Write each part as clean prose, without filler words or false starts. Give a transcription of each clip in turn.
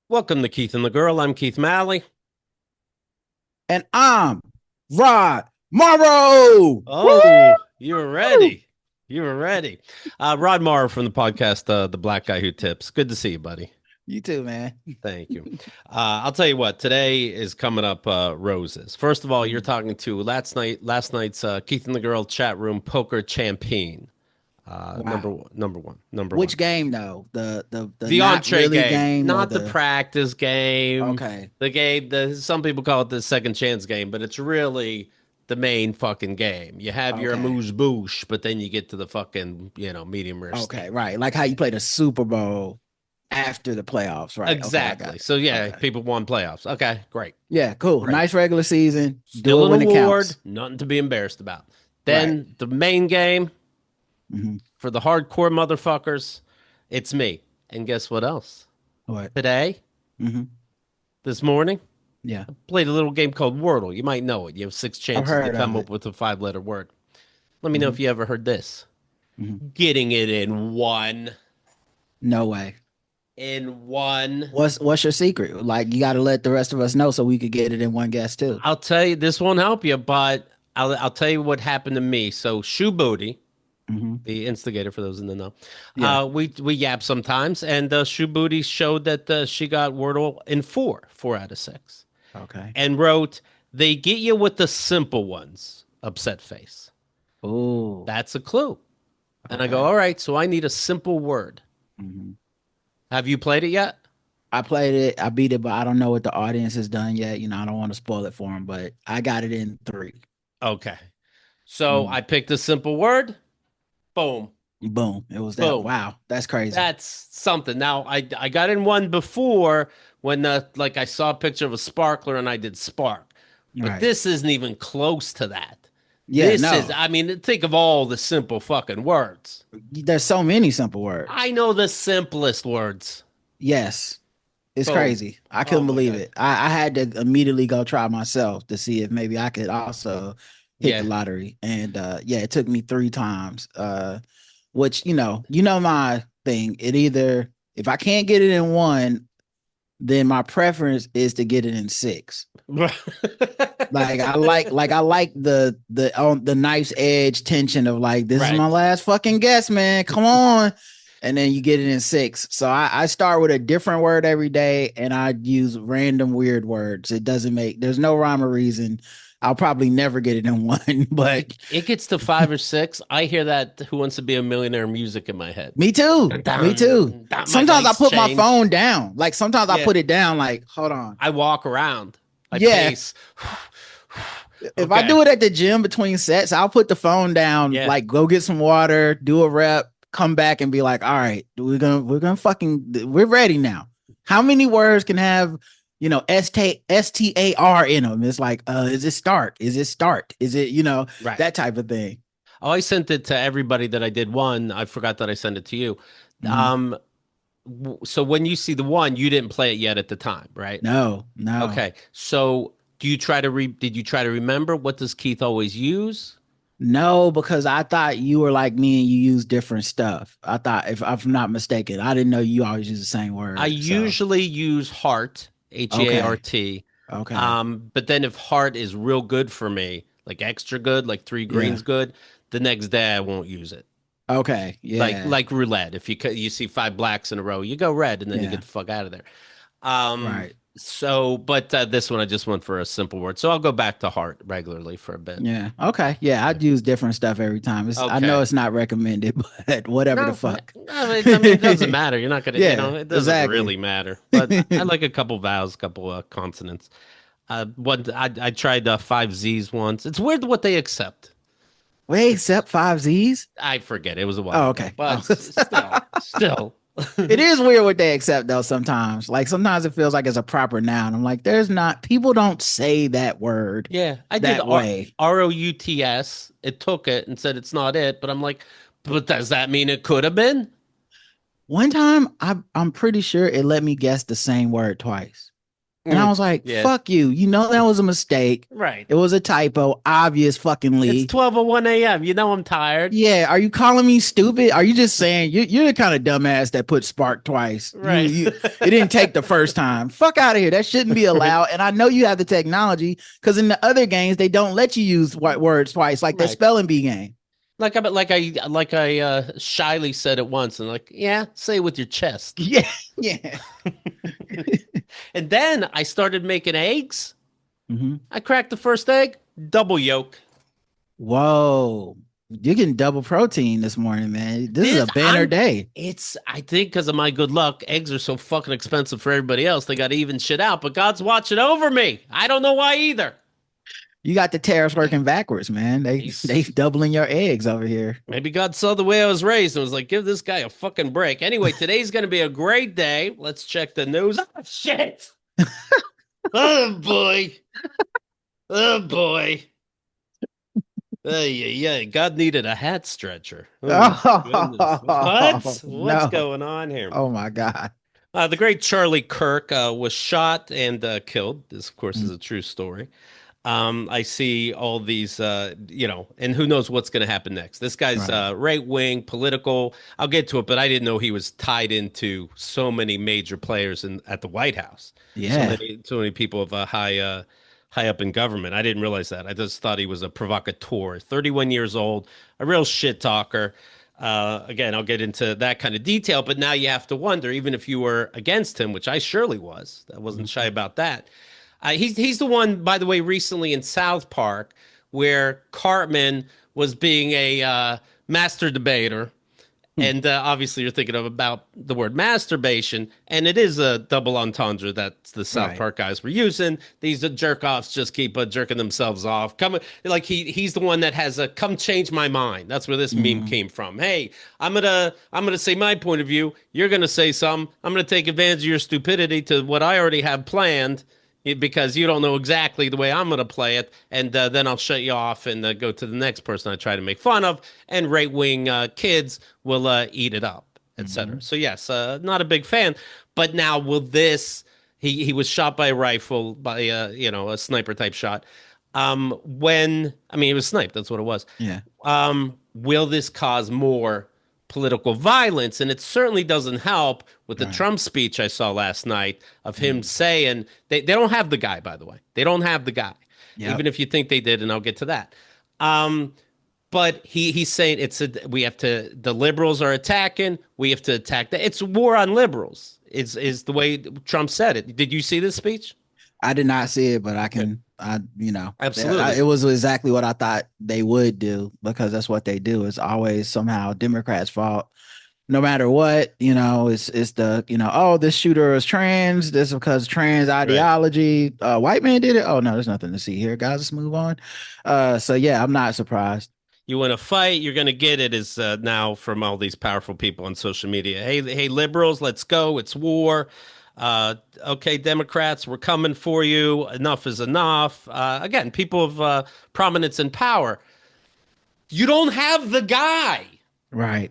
Welcome to Keith and the Girl. I'm Keith Malley. And I'm Rod Morrow. Oh, you were Woo! ready. You were ready. Rod Morrow from the podcast, The Black Guy Who Tips. Good to see you, buddy. You too, man. Thank you. I'll tell you what, today is coming up roses. First of all, you're talking to last night's Keith and the Girl chat room poker champion. Number Wow. one, number one, number one. Which game though? The The not entree really game, game or not the the practice game. okay. The game, some people call it the second chance game, but it's really the main fucking game. You have your Okay. amuse bouche, but then you get to the fucking, medium rare Okay, steak. right. Like how you play the Super Bowl after the playoffs, right? Okay, I got Exactly. it. So yeah, Okay. people won playoffs. Okay, great. Yeah, cool. Great. Nice regular season. Do Still it an when it award, counts. nothing to be embarrassed about. Right. Then the main game Hmm. for the hardcore motherfuckers, it's me. And guess what else? What? Today, Hmm. this morning, Yeah. played a little game called Wordle. You might know it. You have six I've chances to heard come of up it. with a five-letter word. Let me know if Hmm. you ever heard this. Hmm. Getting it in one. No way. In one. What's your secret? Like you got to let the rest of us know so we could get it in one guess too. I'll tell you, this won't help you, but I'll tell you what happened to me. So Shoe Booty, Hmm. the instigator for those in the know, Yeah. we yap sometimes, and Shoe Booty showed that she got Wordle in four out of six, Okay. and wrote, "They get you with the simple ones." Upset face. Oh. That's a clue. And I go, Okay. all right, so I need a simple word. Hmm. Have you played it yet? I played it. I beat it, but I don't know what the audience has done yet. I don't want to spoil it for them, but I got it in three. Okay. So Mm. I picked a simple word. Boom. Boom. It was that. Boom. Wow. That's crazy. That's something. Now I got in one before when like I saw a picture of a sparkler and I did spark. But Right. this isn't even close to that. Yeah. This is, No, I mean, think of all the simple fucking words. there's so many simple words. I know the simplest words. Yes. It's Boom. crazy. I Oh couldn't my believe God. it. I had to immediately go try myself to see if maybe I could also hit the Yeah. lottery. And yeah, it took me three times. Which, my thing. It either if I can't get it in one, then my preference is to get it in six. Like I like the on the knife's edge tension of like this is my Right. last fucking guess, man. Come on. And then you get it in six. So I start with a different word every day and I use random weird words. It doesn't make there's no rhyme or reason. I'll probably never get it in one, but It gets to five or six. I hear that Who Wants to Be a Millionaire music in my head. me too. Dun, Me too. dun, dun, my Sometimes I lights put my change. phone down. Like sometimes I Yeah. put it down, like, hold on. I walk around. I Yeah. pace. If I Okay. do it at the gym between sets, I'll put the phone down, Yeah. like go get some water, do a rep, come back and be like, all right, we're gonna fucking we're ready now. How many words can have STAR in them? It's like, is it start? Is it start? Is it, Right. that type of thing? Oh, I sent it to everybody that I did one. I forgot that I sent it to you. Mhm. Um, so when you see the one, you didn't play it yet at the time, right? No, no. Okay. So did you try to remember what does Keith always use? No, because I thought you were like me and you use different stuff. I thought, if I'm not mistaken, I didn't know you always use the same I word. So usually use heart, okay, HEART. okay, But then if heart is real good for me, like extra good, like three yeah, greens good, the next day I won't use it. okay, Like yeah, like roulette. If you see five blacks in a row, you go red and then you get yeah, the fuck out of there. Um, right. so but this one I just went for a simple word. So I'll go back to heart regularly for a bit. Yeah. Okay. Yeah. I'd use different stuff every time. I know Okay. it's not recommended, but whatever the No, fuck. no, I mean, it doesn't matter. You're not gonna, Yeah. it doesn't Exactly. really matter. But I like a couple vowels, couple consonants. I tried five Z's once. It's weird what they accept. Wait, It's except five Z's. I forget. It was a while Oh, ago, okay. but Oh. still. It is weird what they accept though. Sometimes, like sometimes it feels like it's a proper noun. I'm like, there's not. People don't say that word Yeah, I did that way. ROUTS. It took it and said it's not it, but I'm like, but does that mean it could have been? One time, I'm pretty sure it let me guess the same word twice. And I was like, Yeah. fuck you. You know that was a mistake. Right. It was a typo, obvious fucking It's Lee. 12:01 a.m. You know I'm tired. Yeah, are you calling me stupid? Are you just saying you're the kind of dumbass that put spark twice? Right. It didn't take the first time. Fuck out of here. That shouldn't be Right. allowed. And I know you have the technology because in the other games they don't let you use white words twice, like that Right. spelling bee game. Like I shyly said it once and like, yeah, say it with your chest. Yeah, yeah. And then I started making eggs. Mhm. I cracked the first egg, double yolk. Whoa, you're getting double protein this morning, man. This is a This banner I'm day. it's I think because of my good luck, eggs are so fucking expensive for everybody else. They got to even shit out, but God's watching over me. I don't know why either. You got the tariffs working backwards, man. They He's doubling your eggs over here. Maybe God saw the way I was raised and was like, give this guy a fucking break. Anyway, today's going to be a great day. Let's check the news. Oh, shit. Oh, boy. Oh, boy. Yeah. God needed a hat stretcher. Oh, my goodness. What? Oh, What's no. going on here? Oh my God. The great Charlie Kirk was shot and killed. This, of course, is Mm, a true story. I see all these, and who knows what's going to happen next. This guy's right. right wing, political. I'll get to it, but I didn't know he was tied into so many major players at the White House. Yeah. So many people of high up in government. I didn't realize that. I just thought he was a provocateur. 31 years old, a real shit talker. Again, I'll get into that kind of detail, but now you have to wonder, even if you were against him, which I surely was, I wasn't shy Mhm. about that. He's the one, by the way, recently in South Park where Cartman was being a master debater, Hmm. and obviously you're thinking of about the word masturbation, and it is a double entendre that the South Right. Park guys were using. These jerk offs just keep jerking themselves off. Come like he's the one that has a come change my mind. That's where this meme Mhm. came from. Hey, I'm gonna say my point of view. You're gonna say some. I'm gonna take advantage of your stupidity to what I already have planned because you don't know exactly the way I'm going to play it. And then I'll shut you off and go to the next person I try to make fun of. And right wing kids will eat it up, etc. Mhm. So, yes, not a big fan. But now, will this? He was shot by a rifle, by a sniper type shot. When I mean, it was sniped. That's what it was. Yeah. Will this cause more political violence? And it certainly doesn't help with the Right. Trump speech I saw last night of him Mm. saying they don't have the guy, by the way. They don't have the guy, even Yep. if you think they did, and I'll get to that. Um, but he's saying we have to the liberals are attacking, we have to attack that. It's war on liberals. Is the way Trump said it. Did you see this speech? I did not see it, but Okay. it Absolutely. was exactly what I thought they would do because that's what they do. It's always somehow Democrats' fault. No matter what, it's the, oh, this shooter is trans. This is because trans Right. ideology. White man did it. Oh no, there's nothing to see here, guys. Let's move on. So yeah, I'm not surprised. You want to fight, you're going to get it. Is now from all these powerful people on social media. Hey, liberals, let's go. It's war. Okay, Democrats, we're coming for you. Enough is enough. Again, people of prominence and power. You don't have the guy. Right.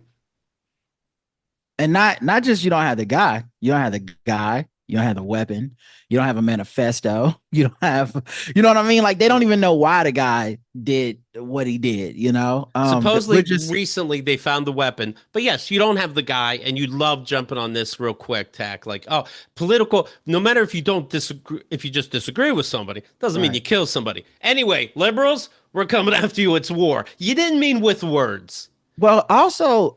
And not just you don't have the guy, you don't have the guy, you don't have the weapon, you don't have a manifesto, you don't have, you know what I mean? Like they don't even know why the guy did what he did, we're Supposedly, just recently they found the weapon, but yes, you don't have the guy, and you love jumping on this real quick tack. Like, oh, political. No matter if you don't disagree, if you just disagree with somebody, doesn't mean right. you kill somebody. Anyway, liberals, we're coming after you. It's war. You didn't mean with words. Well, also,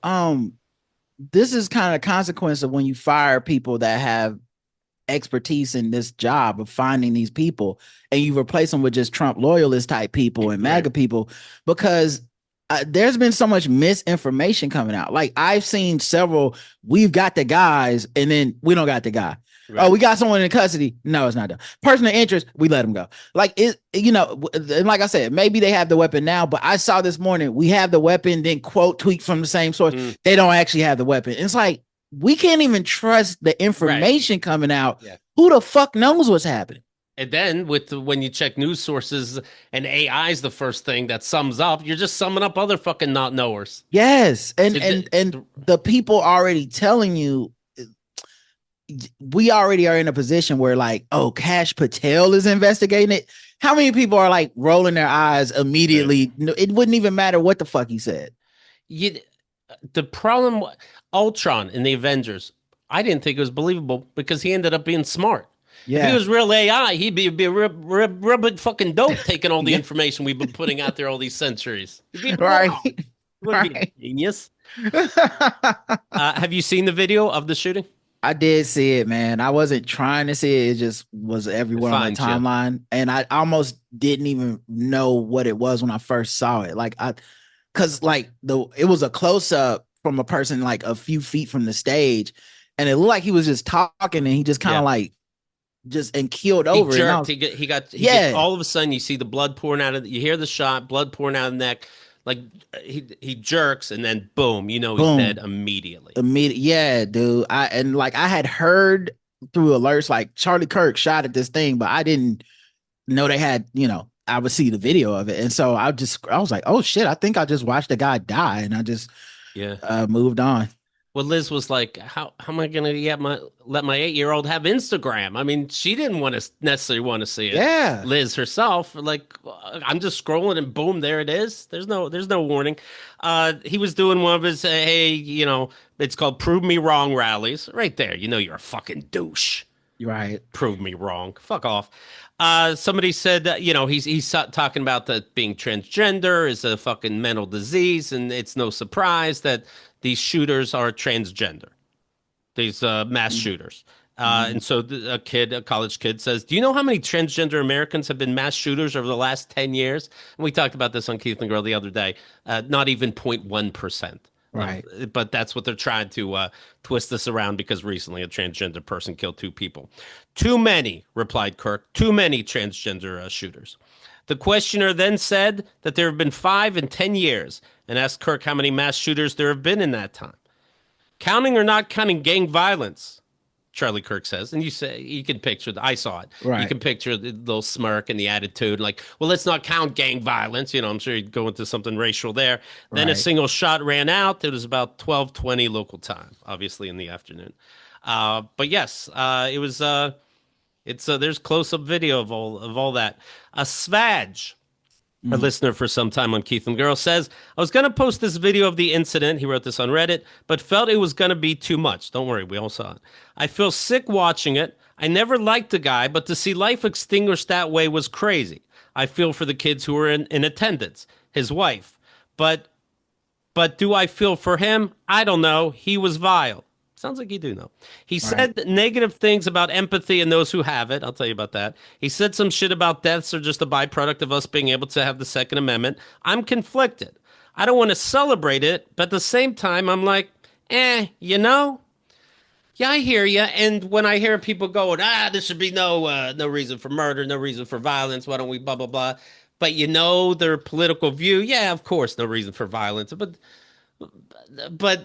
this is kind of consequence of when you fire people that have expertise in this job of finding these people and you replace them with just Trump loyalist type people and Right. MAGA people because there's been so much misinformation coming out. Like I've seen several, we've got the guys and then we don't got the guy. Oh, Right. we got someone in custody. No, it's not done. Person of interest, we let him go. Like and like I said, maybe they have the weapon now, but I saw this morning, we have the weapon, then quote tweet from the same source. Mm, They don't actually have the weapon. It's like, we can't even trust the right. information coming out. Yeah. Who the fuck knows what's happening? And then when you check news sources and AI is the first thing that sums up, you're just summing up other fucking not knowers. Yes. And So and the people already telling you, we already are in a position where like, oh, Cash Patel is investigating it. How many people are like rolling their eyes Right. immediately? It wouldn't even matter what the fuck he said. You, the problem, Ultron in the Avengers, I didn't think it was believable because he ended up being smart. If he Yeah. was real AI, he'd be a real big fucking dope taking all the Yeah. information we've been putting out there all these centuries. He'd be a Right. moron. He wouldn't be Right. a genius. Have you seen the video of the shooting? I did see it, man. I wasn't trying to see it. It just was It everywhere on my finds you. timeline. And I almost didn't even know what it was when I first saw it. Like cause like it was a close up from a person like a few feet from the stage. And it looked like he was just talking and he just kind Yeah. of like just and keeled He over. And I jerked. was, He got. yeah, All of a sudden, you see the blood pouring out of. You hear the shot, blood pouring out of the neck. Like he jerks, and then boom, you know he's dead boom. immediately. Immediate, yeah, dude. I had heard through alerts like Charlie Kirk shot at this thing, but I didn't know they had, I would see the video of it. And so I was like, oh shit, I think I just watched a guy die and I just Yeah. moved on. Well, Liz was like, "How am I going to let my 8-year-old have Instagram?" I mean, she didn't want to necessarily want to see it. Yeah. Liz herself, like, I'm just scrolling and boom, there it is. There's no warning. He was doing one of his, hey, it's called "Prove Me Wrong" rallies. Right there, you're a fucking douche. You're right. Prove me wrong. Fuck off. Somebody said that, he's talking about that being transgender is a fucking mental disease, and it's no surprise that these shooters are transgender. These mass shooters. Mm-hmm. And so a college kid says, "Do you know how many transgender Americans have been mass shooters over the last 10 years?" And we talked about this on Keith and Girl the other day. Not even 0.1%. Right. But that's what they're trying to twist this around because recently a transgender person killed 2 people. Too many, replied Kirk. Too many transgender shooters. The questioner then said that there have been 5 in 10 years and asked Kirk how many mass shooters there have been in that time. Counting or not counting gang violence, Charlie Kirk says, and you can picture I saw it. You Right. can picture the little smirk and the attitude, like, well, let's not count gang violence. I'm sure you'd go into something racial there. Then a Right. single shot ran out. It was about 12:20 local time, obviously in the afternoon. But yes, it was. There's close up video of all that. Svaj, a Mm. listener for some time on Keith and Girl, says, "I was going to post this video of the incident." He wrote this on Reddit, but felt it was going to be too much. Don't worry, we all saw it. "I feel sick watching it. I never liked the guy, but to see life extinguished that way was crazy. I feel for the kids who were in attendance, his wife. But do I feel for him? I don't know. He was vile." Sounds like you do know. He Right. said negative things about empathy and those who have it. I'll tell you about that. He said some shit about deaths are just a byproduct of us being able to have the Second Amendment. I'm conflicted. I don't want to celebrate it, but at the same time, I'm like, yeah, I hear you. And when I hear people going, there should be no reason for murder, no reason for violence. Why don't we blah blah blah? But their political view. Yeah, of course, no reason for violence. But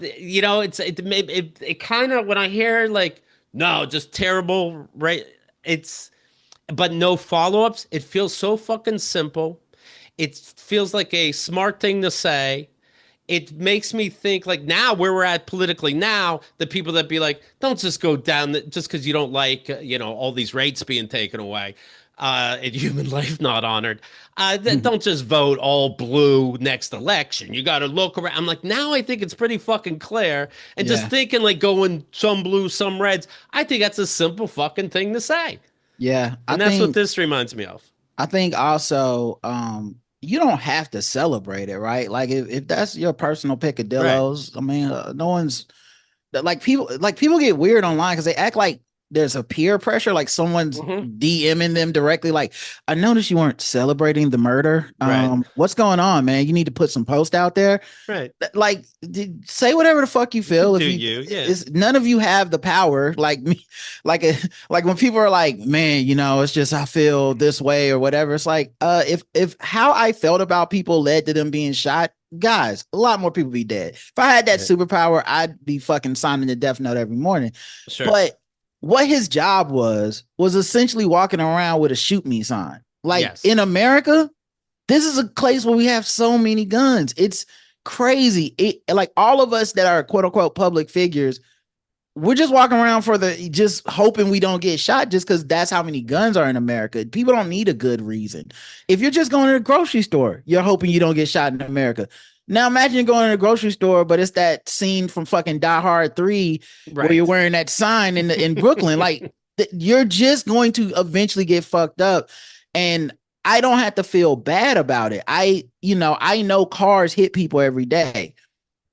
it kind of when I hear like no, just terrible, right? It's but no follow-ups. It feels so fucking simple. It feels like a smart thing to say. It makes me think like now where we're at politically now, the people that be like, don't just go down just because you don't like all these rates being taken away. And human life not honored. Don't just vote all blue next election. You got to look around. I'm like, now I think it's pretty fucking clear. And just Yeah. thinking like going some blue, some reds, I think that's a simple fucking thing to say. Yeah. And that's what this reminds me of. I think also you don't have to celebrate it, right? Like if that's your personal Right. picadillos, I mean, no one's like people get weird online because they act like there's a peer pressure, like someone's Hmm. DMing them directly. Like, I noticed you weren't celebrating the murder. Right. What's going on, man? You need to put some post out there. Right. Like, say whatever the fuck you feel. If Do you, you? Yeah. it's none of you have the power. Like me, like when people are like, man, it's just I feel this way or whatever. It's like, if how I felt about people led to them being shot, guys, a lot more people be dead. If I had that Yeah. superpower, I'd be fucking signing the death note every morning. Sure. But what his job was essentially walking around with a shoot me sign. Like Yes. in America, this is a place where we have so many guns. It's crazy. Like all of us that are quote unquote public figures, we're just walking around for just hoping we don't get shot just because that's how many guns are in America. People don't need a good reason. If you're just going to the grocery store, you're hoping you don't get shot in America. Now imagine going to the grocery store, but it's that scene from fucking Die Hard 3 where you're wearing that sign in Brooklyn. Like you're just going to eventually get fucked up. And I don't have to feel bad about it. I know cars hit people every day.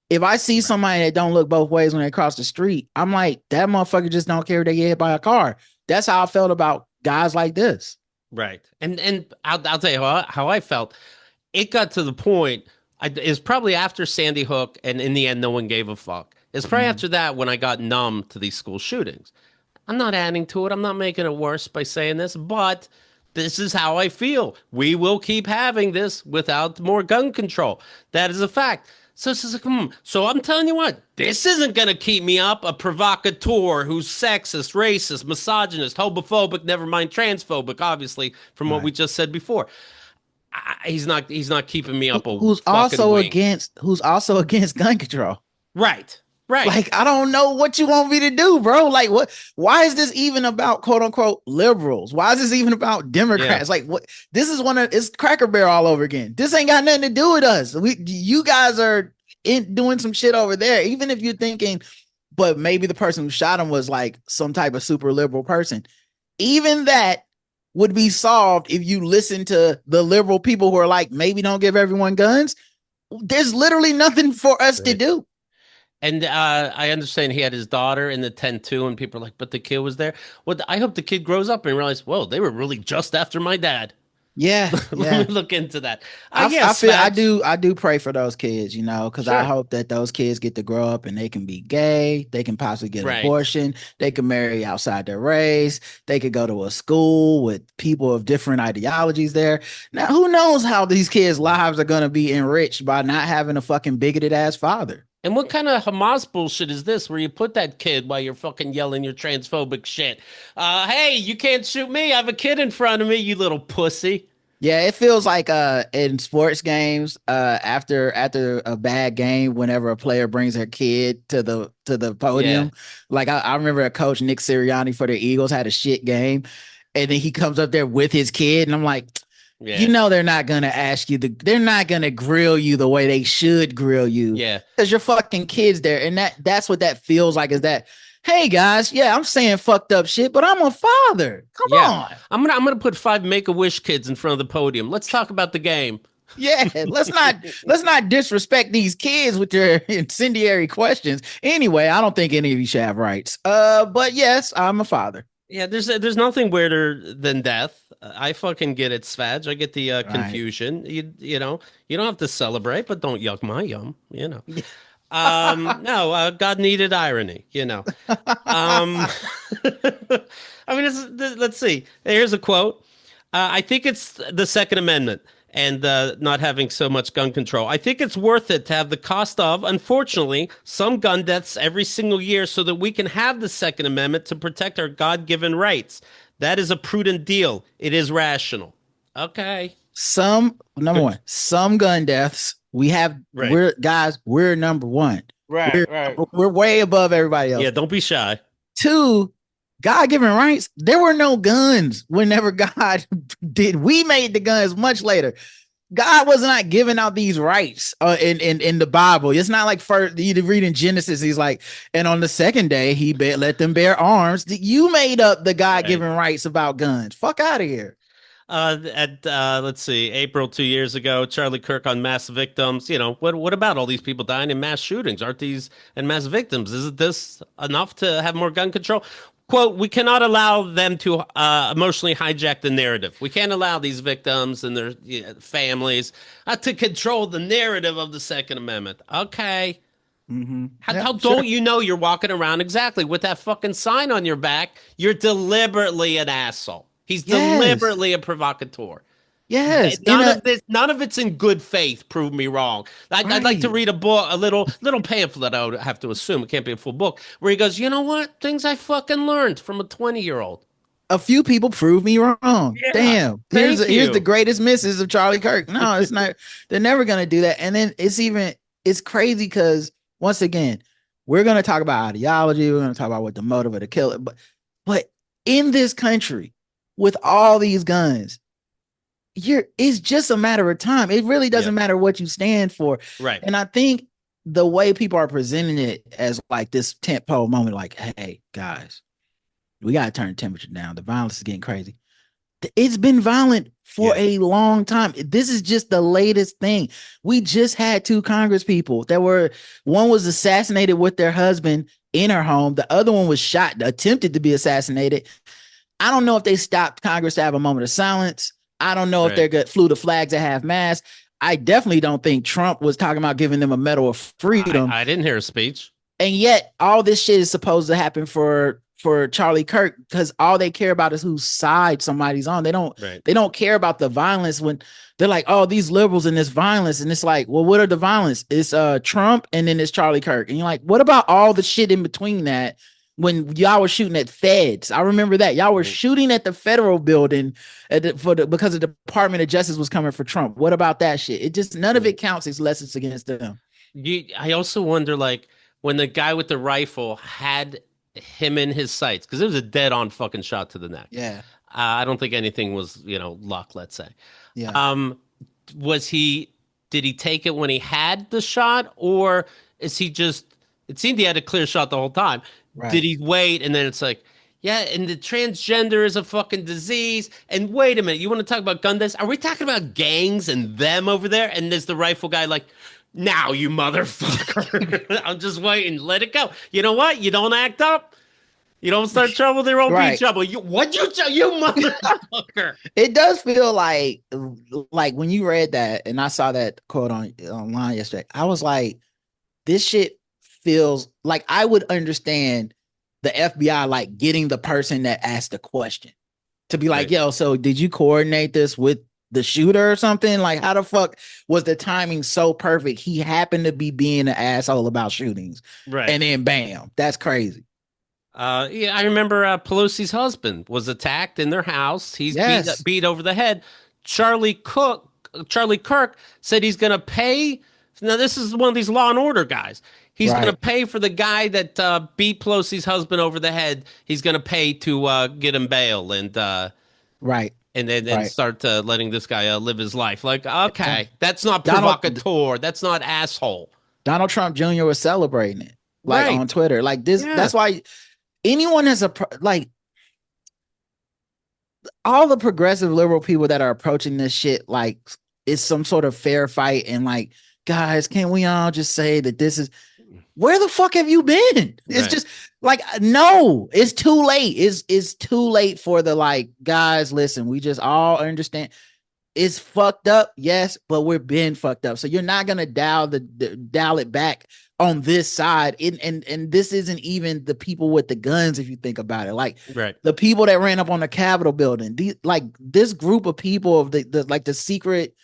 If I see somebody that don't look both ways when they cross the street, I'm like, that motherfucker just don't care if they get hit by a car. That's how I felt about guys like this. Right. And I'll tell you how I felt. It got to the point, it's probably after Sandy Hook, and in the end, no one gave a fuck. It's probably after that when I got numb to these school shootings. I'm not adding to it. I'm not making it worse by saying this, but this is how I feel. We will keep having this without more gun control. That is a fact. So So I'm telling you what, this isn't going to keep me up. A provocateur who's sexist, racist, misogynist, homophobic, never mind transphobic, obviously, from what we just said before. He's not keeping me up. Who's also against gun control. Right. Right. Like, I don't know what you want me to do, bro. Like, why is this even about quote unquote liberals? Why is this even about Democrats? Yeah. Like, what? This is it's Cracker Barrel all over again. This ain't got nothing to do with us. You guys are doing some shit over there. Even if you're thinking, but maybe the person who shot him was like some type of super liberal person. Even that would be solved if you listen to the liberal people who are like, maybe don't give everyone guns. There's literally nothing for us to do. And I understand he had his daughter in the tent too, and people are like, but the kid was there. Well, I hope the kid grows up and realizes, whoa, they were really just after my dad. Yeah. Let me look into that. I do pray for those kids, because I hope that those kids get to grow up and they can be gay. They can possibly get an abortion. They can marry outside their race. They could go to a school with people of different ideologies there. Now, who knows how these kids' lives are going to be enriched by not having a fucking bigoted ass father. And what kind of Hamas bullshit is this where you put that kid while you're fucking yelling your transphobic shit? Hey, you can't shoot me. I have a kid in front of me, you little pussy. Yeah, it feels like in sports games, after a bad game, whenever a player brings their kid to the podium. Like I remember a coach, Nick Sirianni for the Eagles, had a shit game, and then he comes up there with his kid, and I'm like, they're not gonna ask you they're not gonna grill you the way they should grill you. Yeah. Because your fucking kid's there. And that's what that feels like, is that, hey guys, I'm saying fucked up shit, but I'm a father. Come on. I'm gonna put 5 Make-A-Wish kids in front of the podium. Let's talk about the game. Yeah, let's not disrespect these kids with your incendiary questions. Anyway, I don't think any of you should have rights. But yes, I'm a father. Yeah, there's nothing weirder than death. I fucking get it, Svaj. I get the confusion. You know, you don't have to celebrate, but don't yuck my yum. No, God needed irony. I mean, let's see. Here's a quote. I think it's the Second Amendment and not having so much gun control. I think it's worth it to have the cost of, unfortunately, some gun deaths every single year so that we can have the Second Amendment to protect our God-given rights. That is a prudent deal. It is rational. Okay. Number one, some gun deaths we have. We're number one. We're way above everybody else. Yeah, don't be shy. 2, God-given rights. There were no guns whenever God did. We made the guns much later. God was not giving out these rights in the Bible. It's not like first you read in Genesis. He's like, and on the second day he let them bear arms. You made up the God-given rights about guns. Fuck out of here. Let's see, April 2 years ago, Charlie Kirk on mass victims. What about all these people dying in mass shootings? Aren't these and mass victims? Isn't this enough to have more gun control? Quote, we cannot allow them to emotionally hijack the narrative. We can't allow these victims and their families to control the narrative of the Second Amendment. Okay. Mm-hmm. How don't you know you're walking around exactly with that fucking sign on your back? You're deliberately an asshole. He's deliberately a provocateur. Yes. None of it's in good faith. Prove me wrong. I'd like to read a book, a little pamphlet. I would have to assume it can't be a full book, where he goes, you know what? Things I fucking learned from a 20-year-old. A few people prove me wrong. Yeah, damn. Here's the greatest misses of Charlie Kirk. No, it's not. They're never gonna do that. And then it's crazy because once again, We're gonna talk about ideology. We're gonna talk about what the motive of the killer. But in this country, with all these guns, it's just a matter of time. It really Yeah. doesn't matter what you stand for. Right. And I think the way people are presenting it as like this tentpole moment, like, hey, guys, we gotta turn the temperature down. The violence is getting crazy. It's been violent for a long time. This is just the latest thing. We just had two Congress people that were, one was assassinated with their husband in her home. The other one was shot, attempted to be assassinated. I don't know if they stopped Congress to have a moment of silence. I don't know if they're good, flew the flags at half mast. I definitely don't think Trump was talking about giving them a medal of freedom. I didn't hear a speech. And yet all this shit is supposed to happen for Charlie Kirk, because all they care about is whose side somebody's on. They don't care about the violence when they're like, oh, these liberals and this violence. And it's like, well, what are the violence? It's Trump and then it's Charlie Kirk. And you're like, what about all the shit in between that? When y'all were shooting at feds, I remember that y'all were shooting at the federal building because the Department of Justice was coming for Trump. What about that shit? It just, none of it counts unless it's against them. I also wonder, like, when the guy with the rifle had him in his sights, because it was a dead-on fucking shot to the neck. Yeah. I don't think anything was, luck, let's say. Yeah. Did he take it when he had the shot, or is he just, it seemed he had a clear shot the whole time. Right. Did he wait? And then it's like, yeah, and the transgender is a fucking disease. And wait a minute, you want to talk about gun deaths? Are we talking about gangs and them over there? And there's the rifle guy like, now, you motherfucker. I'm just waiting. Let it go. You know what? You don't act up. You don't start trouble. There won't be trouble. You motherfucker. It does feel like when you read that, and I saw that quote online yesterday, I was like, this shit feels like I would understand the FBI like getting the person that asked the question to be like, yo, so did you coordinate this with the shooter or something? Like, how the fuck was the timing so perfect? He happened to be being an asshole about shootings. Right. And then bam, that's crazy. Yeah, I remember Pelosi's husband was attacked in their house. He's beat over the head. Charlie Kirk said he's going to pay. Now, this is one of these Law and Order guys. He's going to pay for the guy that beat Pelosi's husband over the head. He's going to pay to get him bail and and then start letting this guy live his life. Like, okay, that's not provocateur. That's not asshole. Donald Trump Jr. was celebrating it, like on Twitter. Like this. Yeah. That's why anyone has like all the progressive liberal people that are approaching this shit like it's some sort of fair fight. And like, guys, can't we all just say that this is, where the fuck have you been? It's just like, no, it's too late. It's too late for the like, guys, listen, we just all understand it's fucked up. Yes, but we're been fucked up. So you're not going to dial it back on this side. And this isn't even the people with the guns. If you think about it, like the people that ran up on the Capitol building, this group of people of the secret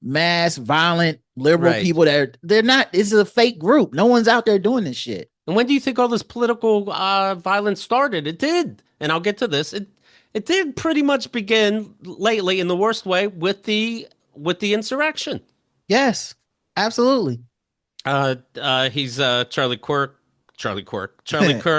mass violent liberal people that they're not, it's a fake group. No one's out there doing this shit. And when do you think all this political violence started? It did. And I'll get to this. It did pretty much begin lately in the worst way with the insurrection. Yes, absolutely. He's Charlie Kirk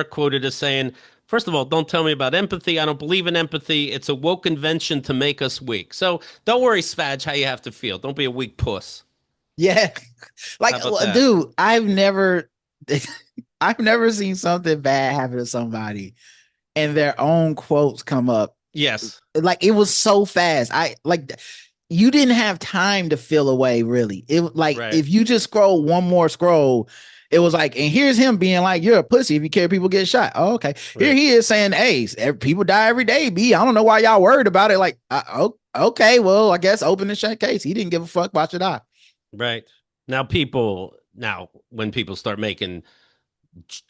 quoted as saying, first of all, don't tell me about empathy. I don't believe in empathy. It's a woke invention to make us weak. So don't worry, Svaj, how you have to feel. Don't be a weak puss. Yeah. Like, dude, I've never seen something bad happen to somebody and their own quotes come up. Yes. Like, it was so fast. You didn't have time to feel away, really. It like, if you just scroll one more scroll, it was like, and here's him being like, you're a pussy if you care people get shot. Oh, okay. Here he is saying, hey, people die every day, B. I don't know why y'all worried about it. Like, okay, well, I guess open the shut case. He didn't give a fuck about your die. Right. Now, when people start making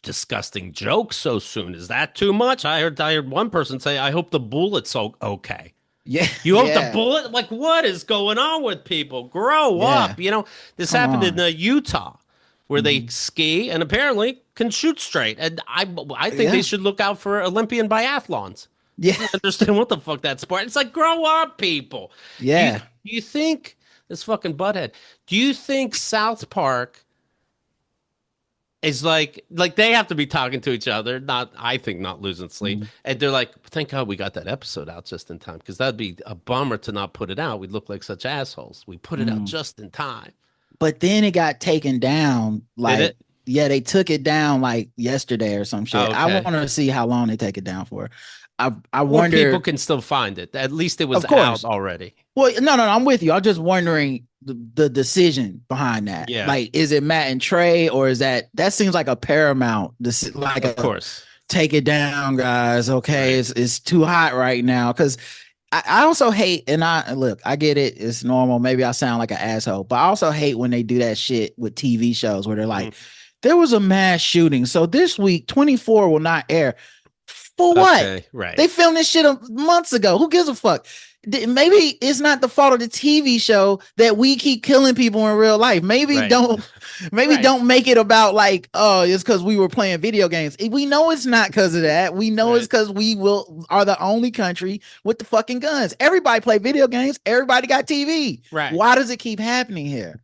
disgusting jokes so soon, is that too much? I heard one person say, I hope the bullet's okay. Yeah. You hope the bullet? Like, what is going on with people? Grow up. This happened in Utah where they ski and apparently can shoot straight. And I think they should look out for Olympian biathlons. Yeah. I don't understand what the fuck that sport. It's like, grow up, people. Yeah. Do you think this fucking butthead? Do you think South Park is like they have to be talking to each other, not I think not losing sleep. Mhm. And they're like, thank God we got that episode out just in time because that'd be a bummer to not put it out. We'd look like such assholes. We put it out Mm. just in time. But then it got taken down. Did Like, it? yeah, they took it down like yesterday or some shit. Oh, I okay. want to see how long they take it down for. I Or people wonder, can still find it. At least it was of out course. already. Well, no, I'm with you. I'm just wondering the decision behind that. Yeah, Like, is it Matt and Trey, or is that seems like a Paramount, this like of a course. take it down, guys. Okay, Right. it's too hot right now. Because I also hate, and I look, I get it, it's normal. Maybe I sound like an asshole, but I also hate when they do that shit with TV shows where they're Mhm. like, there was a mass shooting, so this week 24 will not air. For what? Okay, right. They filmed this shit months ago. Who gives a fuck? Maybe it's not the fault of the TV show that we keep killing people in real life. Maybe Right. maybe Right. don't make it about like, oh, it's because we were playing video games. We know it's not because of that. We know it's Right. because we are the only country with the fucking guns. Everybody play video games. Everybody got TV. Right. Why does it keep happening here?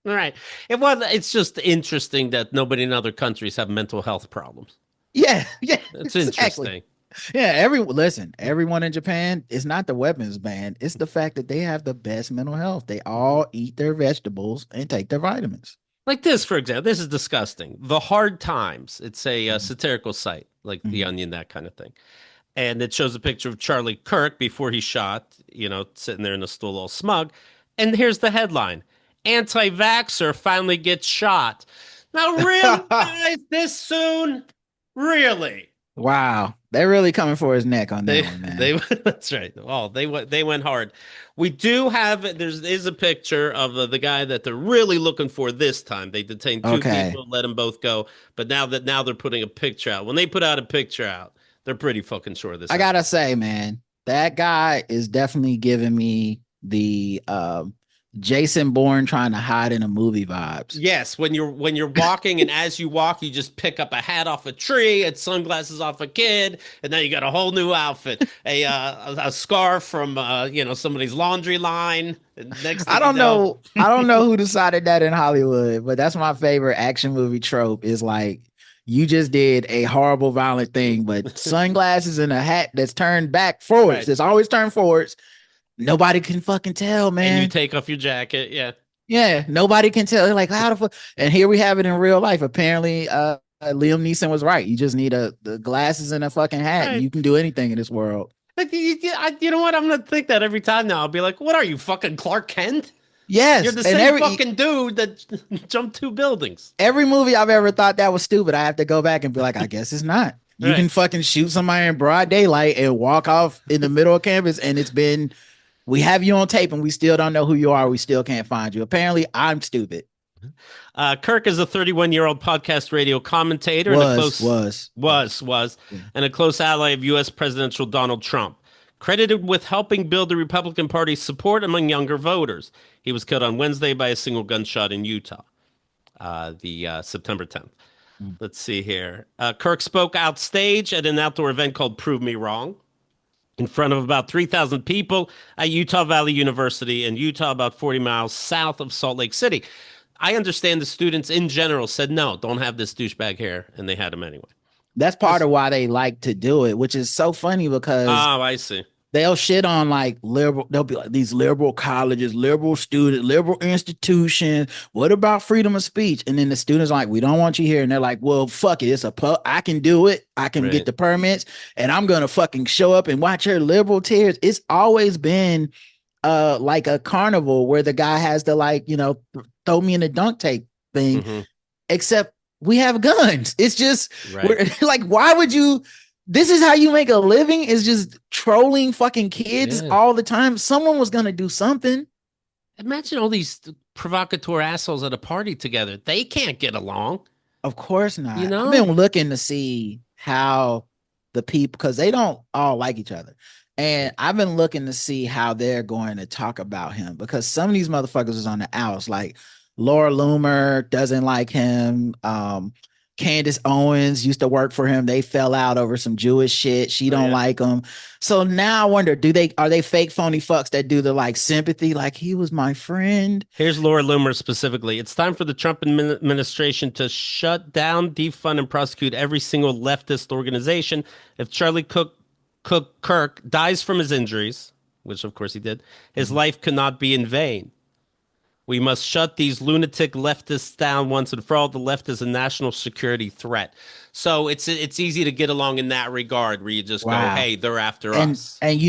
Right. It's just interesting that nobody in other countries have mental health problems. Yeah, yeah, It's exactly. interesting. Yeah, everyone in Japan, it's not the weapons ban. It's the fact that they have the best mental health. They all eat their vegetables and take their vitamins. Like this, for example, this is disgusting. The Hard Times. It's a satirical site, like The Mhm. Onion, that kind of thing. And it shows a picture of Charlie Kirk before he shot, sitting there in a stool all smug. And here's the headline: Anti-vaxxer finally gets shot. Now, really, guys, this soon? Really? Wow, they're really coming for his neck on They that one, man. they that's right. Oh, they went hard. We do have there's a picture of the guy that they're really looking for this time. They detained two Okay, people, let them both go. But now they're putting a picture out. When they put out a picture out, they're pretty fucking sure this I happened. gotta say, man, that guy is definitely giving me the Jason Bourne trying to hide in a movie vibes. Yes, when you're walking and as you walk, you just pick up a hat off a tree and sunglasses off a kid, and then you got a whole new outfit, a scarf from somebody's laundry line. And next I thing you don't know, know. I don't know who decided that in Hollywood, but that's my favorite action movie trope is like you just did a horrible violent thing, but sunglasses and a hat that's turned back forwards. right? It's always turned forwards. Nobody can fucking tell, And you man. take off your jacket, yeah. Yeah, nobody can tell. Like how the fuck? And here we have it in real life. Apparently, Liam Neeson was right. You just need the glasses and a fucking hat, and Right. you can do anything in this world. Like, you know what? I'm gonna think that every time now. I'll be like, "What are you, fucking Clark Kent? You're Yes, the and same fucking dude that jumped two buildings." every movie I've ever thought that was stupid, I have to go back and be like, I guess it's not. You can Right. fucking shoot somebody in broad daylight and walk off in the middle of campus, and we have you on tape, and we still don't know who you are. We still can't find you. Apparently, I'm stupid. Kirk is a 31-year-old podcast radio commentator and a Was close was was and a close ally of U.S. presidential Donald Trump, credited with helping build the Republican Party's support among younger voters. He was killed on Wednesday by a single gunshot in Utah, the September 10th. Let's see here. Kirk spoke outstage at an outdoor event called Prove Me Wrong in front of about 3,000 people at Utah Valley University in Utah, about 40 miles south of Salt Lake City. I understand the students in general said, no, don't have this douchebag here, and they had him anyway. That's part of why they like to do it, which is so funny because Oh, I see. they'll shit on like liberal, they'll be like these liberal colleges, liberal students, liberal institutions. What about freedom of speech? And then the students are like, we don't want you here. And they're like, well, fuck it. I can do it. I can get the permits and I'm gonna fucking show up and watch your liberal tears. It's always been like a carnival where the guy has to like, throw me in the dunk tape thing, except we have guns. It's just like, why would you? This is how you make a living, is just trolling fucking kids all the time. Someone was gonna do something. Imagine all these provocateur assholes at a party together. They can't get along. Of course not. You know? I've been looking to see how the people, because they don't all like each other. And I've been looking to see how they're going to talk about him, because some of these motherfuckers is on the outs. Like Laura Loomer doesn't like him. Candace Owens used to work for him. They fell out over some Jewish shit. She Oh, don't yeah. like him. So now I wonder, are they fake phony fucks that do the like sympathy, like he was my friend? Here's Laura Loomer specifically. It's time for the Trump administration to shut down, defund, and prosecute every single leftist organization. If Charlie Kirk dies from his injuries, which of course he did, his life cannot be in vain. We must shut these lunatic leftists down once and for all. The left is a national security threat. So it's easy to get along in that regard, where you just go, Wow. "Hey, they're after And us." and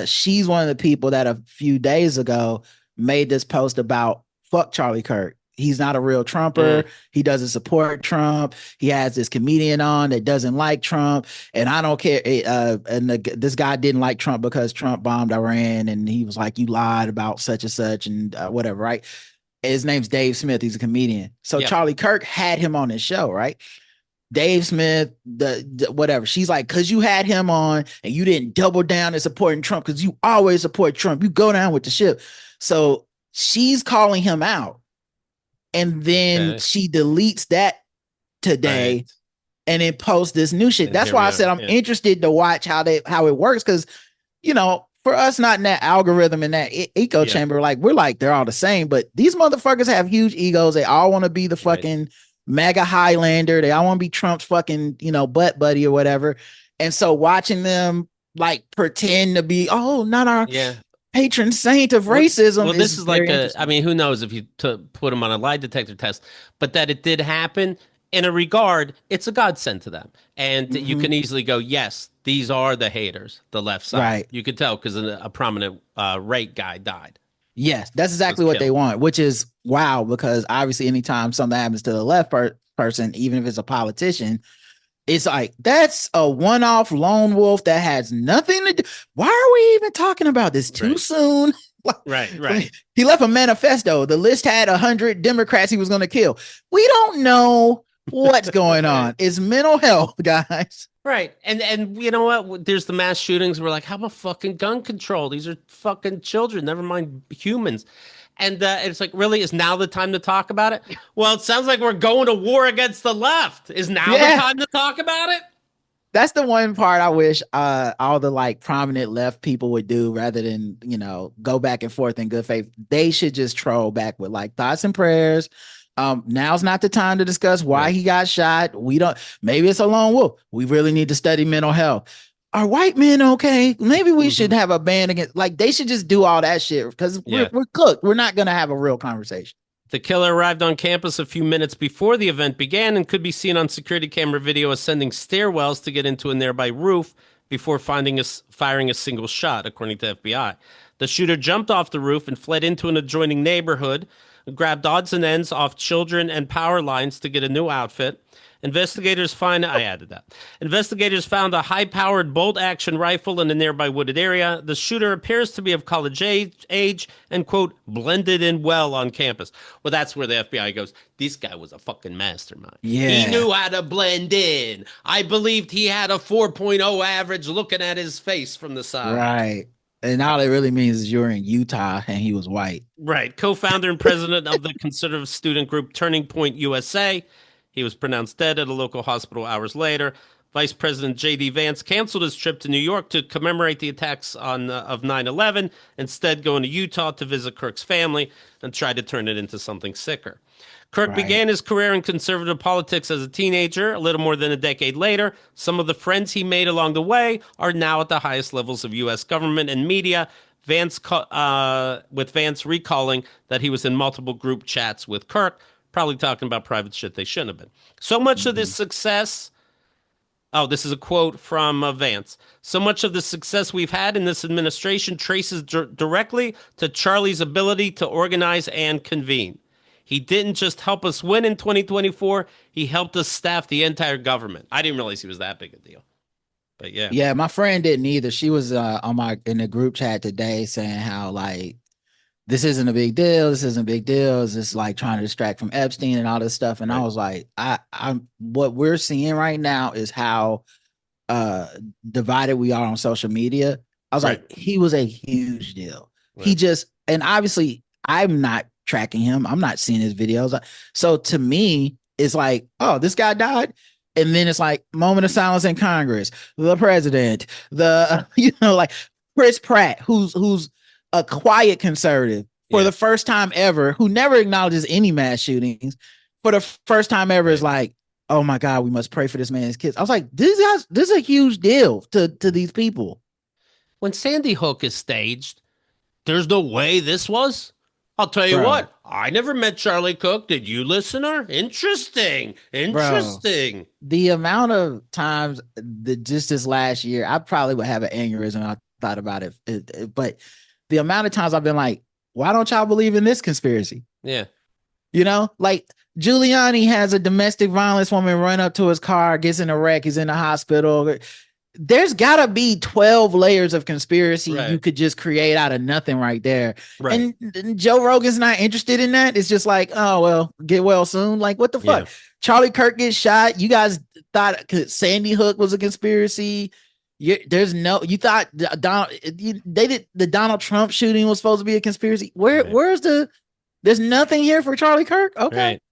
she's one of the people that a few days ago made this post about fuck Charlie Kirk. He's not a real Trumper. Mm, He doesn't support Trump. He has this comedian on that doesn't like Trump, and I don't care. This guy didn't like Trump because Trump bombed Iran, and he was like, "You lied about such and such," and whatever. Right? His name's Dave Smith. He's a comedian. So yeah, Charlie Kirk had him on his show, right? Dave Smith, the whatever. She's like, because you had him on and you didn't double down and supporting Trump because you always support Trump. You go down with the ship. So she's calling him out. And then okay, she deletes that today right. and then posts this new shit. And That's here why we I are. said I'm Yeah, interested to watch how it works. Cause for us not in that algorithm and that echo yeah, chamber, like we're like they're all the same, but these motherfuckers have huge egos. They all want to be the right. fucking mega Highlander. They all want to be Trump's fucking, butt buddy or whatever. And so watching them like pretend to be, oh, not our Yeah. patron saint of Well, racism well, is this is like very a. I interesting. mean, who knows if you put them on a lie detector test, but that it did happen in a regard, it's a godsend to them, and you Mhm. can easily go, yes, these are the haters, the left side. Right. You could tell because a prominent rate guy died, Yes, that's was exactly what they killed. want, which is wow, because obviously anytime something happens to the left person, even if it's a politician, it's like that's a one-off lone wolf that has nothing to do. Why are we even talking about this too Right. soon? Right. Right. He left a manifesto. The list had 100 Democrats he was going to kill. We don't know what's going Right. on. It's mental health, guys. Right. And you know what? There's the mass shootings. We're like, how about fucking gun control? These are fucking children, never mind humans. And it's like, really, is now the time to talk about it? Well, it sounds like we're going to war against the left. Is now the Yeah, time to talk about it? that's the one part I wish all the like prominent left people would do rather than go back and forth in good faith. They should just troll back with like thoughts and prayers. Now's not the time to discuss why Right. he got shot. We don't. Maybe it's a lone wolf. We really need to study mental health. Are white men okay? Maybe we should Hmm. have a ban against. Like they should just do all that shit because we're Yeah. we're cooked. We're not gonna have a real conversation. The killer arrived on campus a few minutes before the event began and could be seen on security camera video ascending stairwells to get into a nearby roof before firing a single shot, according to FBI. The shooter jumped off the roof and fled into an adjoining neighborhood, grabbed odds and ends off children and power lines to get a new outfit. I added that. Investigators found a high-powered bolt-action rifle in a nearby wooded area. The shooter appears to be of college age and, quote, blended in well on campus. Well, that's where the FBI goes, this guy was a fucking mastermind. He Yeah, knew how to blend in. I believed he had a 4.0 average looking at his face from the side. right. And all it really means is you're in Utah and he was white. Right. Co-founder and president of the conservative student group Turning Point USA. He was pronounced dead at a local hospital hours later. Vice President J.D. Vance canceled his trip to New York to commemorate the attacks of 9/11, instead going to Utah to visit Kirk's family and try to turn it into something sicker. Kirk Right. began his career in conservative politics as a teenager. A little more than a decade later, some of the friends he made along the way are now at the highest levels of U.S. government and media. With Vance recalling that he was in multiple group chats with Kirk, probably talking about private shit they shouldn't have been. So much of this Mhm. success. Oh, this is a quote from Vance. So much of the success we've had in this administration traces directly to Charlie's ability to organize and convene. He didn't just help us win in 2024, he helped us staff the entire government. I didn't realize he was that big a deal. But yeah. Yeah, my friend didn't either. She was on my in the group chat today saying how like this isn't a big deal. This isn't a big deal. It's just like trying to distract from Epstein and all this stuff. And I Right. was like, I'm what we're seeing right now is how uh divided we are on social media. I was Right. like, he was a huge deal. He Right. just and obviously I'm not tracking him. I'm not seeing his videos. So to me, it's like, oh, this guy died. And then it's like moment of silence in Congress, the president, the like Chris Pratt, who's a quiet conservative for the first time ever, who never acknowledges any mass shootings, for the first time ever is like, oh my God, we must pray for this man's kids. I was like, this is a huge deal to these people. When Sandy Hook is staged, there's no way this was. I'll tell you Bro. what, I never met Charlie Kirk. Did you, listener? Interesting. Bro, the amount of times that just this last year, I probably would have an aneurysm. I thought about it, but the amount of times I've been like, why don't y'all believe in this conspiracy? Yeah. Like Giuliani has a domestic violence woman run up to his car, gets in a wreck, he's in the hospital. There's gotta be 12 layers of conspiracy you could just create out of nothing right there. Right. And Joe Rogan's not interested in that. It's just like, oh, well, get well soon. Like, what the fuck? Yeah. Charlie Kirk gets shot. You guys thought Sandy Hook was a conspiracy. You thought the Donald Trump shooting was supposed to be a conspiracy. Where's there's nothing here for Charlie Kirk? Okay. Right.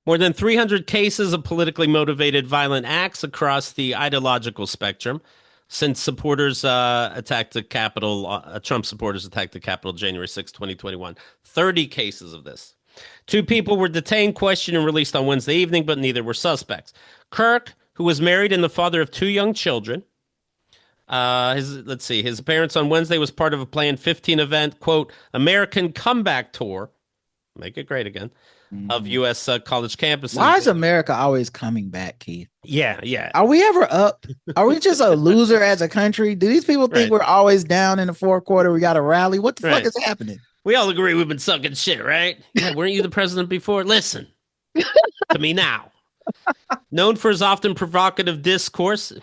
More than 300 cases of politically motivated violent acts across the ideological spectrum since supporters attacked the Capitol. Trump supporters attacked the Capitol January 6, 2021. 30 cases of this. 2 people were detained, questioned, and released on Wednesday evening, but neither were suspects. Kirk, who was married and the father of 2 young children, his appearance on Wednesday was part of a planned 15 event, quote, American Comeback Tour. Make it great again. Of U.S. College campuses. Why is America always coming back, Keith? Yeah. Are we ever up? Are we just a loser as a country? Do these people think we're always down in the fourth quarter? We got to rally? What the fuck is happening? We all agree we've been sucking shit, right? Yeah, weren't you the president before? Listen to me now. Known for his often provocative discourse,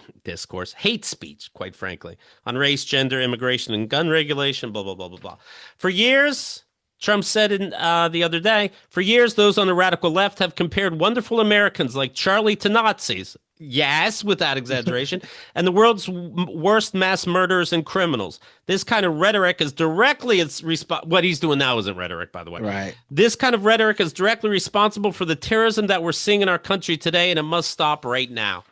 hate speech, quite frankly, on race, gender, immigration, and gun regulation, blah, blah, blah, blah, blah. For years, Trump said the other day, for years, those on the radical left have compared wonderful Americans like Charlie to Nazis. Yes, without exaggeration. And the world's worst mass murderers and criminals. This kind of rhetoric is directly what he's doing now isn't rhetoric, by the way. Right. This kind of rhetoric is directly responsible for the terrorism that we're seeing in our country today, and it must stop right now.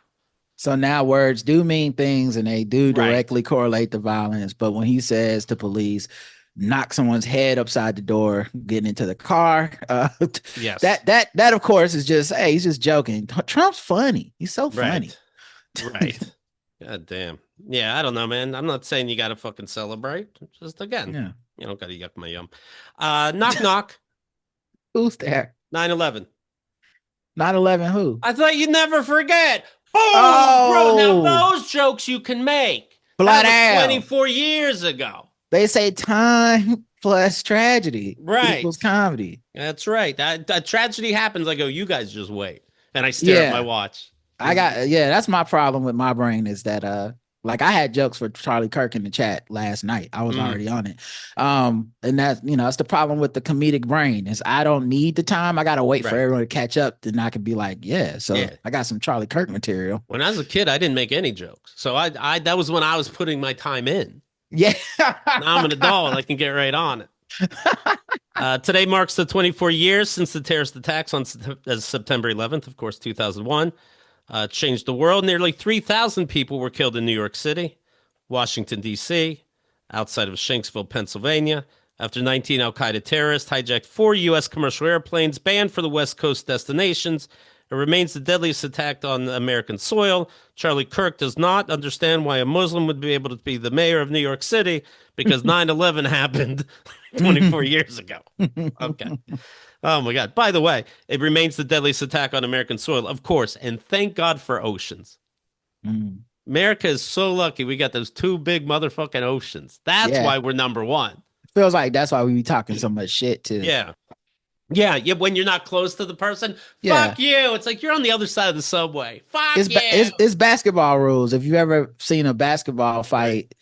So now words do mean things, and they do directly correlate to violence. But when he says to police, knock someone's head upside the door, getting into the car. Yes. That of course is just, hey, he's just joking. Trump's funny. He's so funny. Right. God damn. Yeah, I don't know, man. I'm not saying you got to fucking celebrate. Just again, you don't got to yuck my yum. Knock, knock. Who's there? 9/11. 9/11 who? I thought you'd never forget. Boom, bro. Now those jokes you can make. Flat out. 24 years ago. They say time plus tragedy equals comedy. That's right. That tragedy happens. I go, you guys just wait. And I stare at my watch. That's my problem with my brain is that, like I had jokes for Charlie Kirk in the chat last night. I was already on it. And that's, that's the problem with the comedic brain is I don't need the time. I got to wait for everyone to catch up. Then I can be like, I got some Charlie Kirk material. When I was a kid, I didn't make any jokes. So I that was when I was putting my time in. Yeah. Now I'm an adult. I can get right on it. Today marks the 24 years since the terrorist attacks on September 11th, of course, 2001. Changed the world. Nearly 3,000 people were killed in New York City, Washington, D.C., outside of Shanksville, Pennsylvania, after 19 al-Qaeda terrorists hijacked 4 U.S. commercial airplanes banned for the West Coast destinations. It remains the deadliest attack on American soil. Charlie Kirk does not understand why a Muslim would be able to be the mayor of New York City because 9/11 happened 24 years ago. Okay. Oh, my God. By the way, it remains the deadliest attack on American soil, of course, and thank God for oceans. America is so lucky we got those 2 big motherfucking oceans. That's why we're number 1. Feels like that's why we be talking so much shit, too. Yeah, when you're not close to the person, fuck you. It's like you're on the other side of the subway. Fuck you. It's basketball rules. If you've ever seen a basketball fight,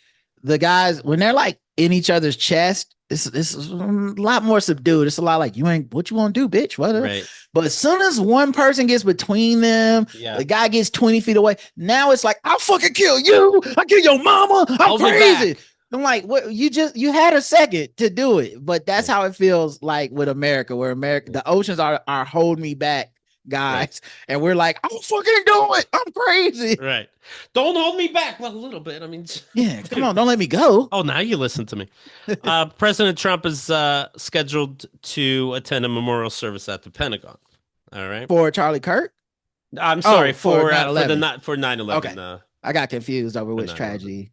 the guys, when they're like in each other's chest, it's a lot more subdued. It's a lot like, what you want to do, bitch? Whatever. Right. But as soon as one person gets between them, the guy gets 20 feet away. Now it's like, I'll fucking kill you. I'll kill your mama. I'm crazy. I'm like, what? You had a second to do it, but that's how it feels like with America, where the oceans are holding me back guys, and we're like, I'm fucking do it. I'm crazy. Right. Don't hold me back. Well, a little bit. I mean, Yeah, come on, don't let me go. oh, now you listen to me. President Trump is scheduled to attend a memorial service at the Pentagon. All right. For Charlie Kirk? I'm sorry for for 9/11. for 9/11. Okay. I got confused over which 9/11. tragedy.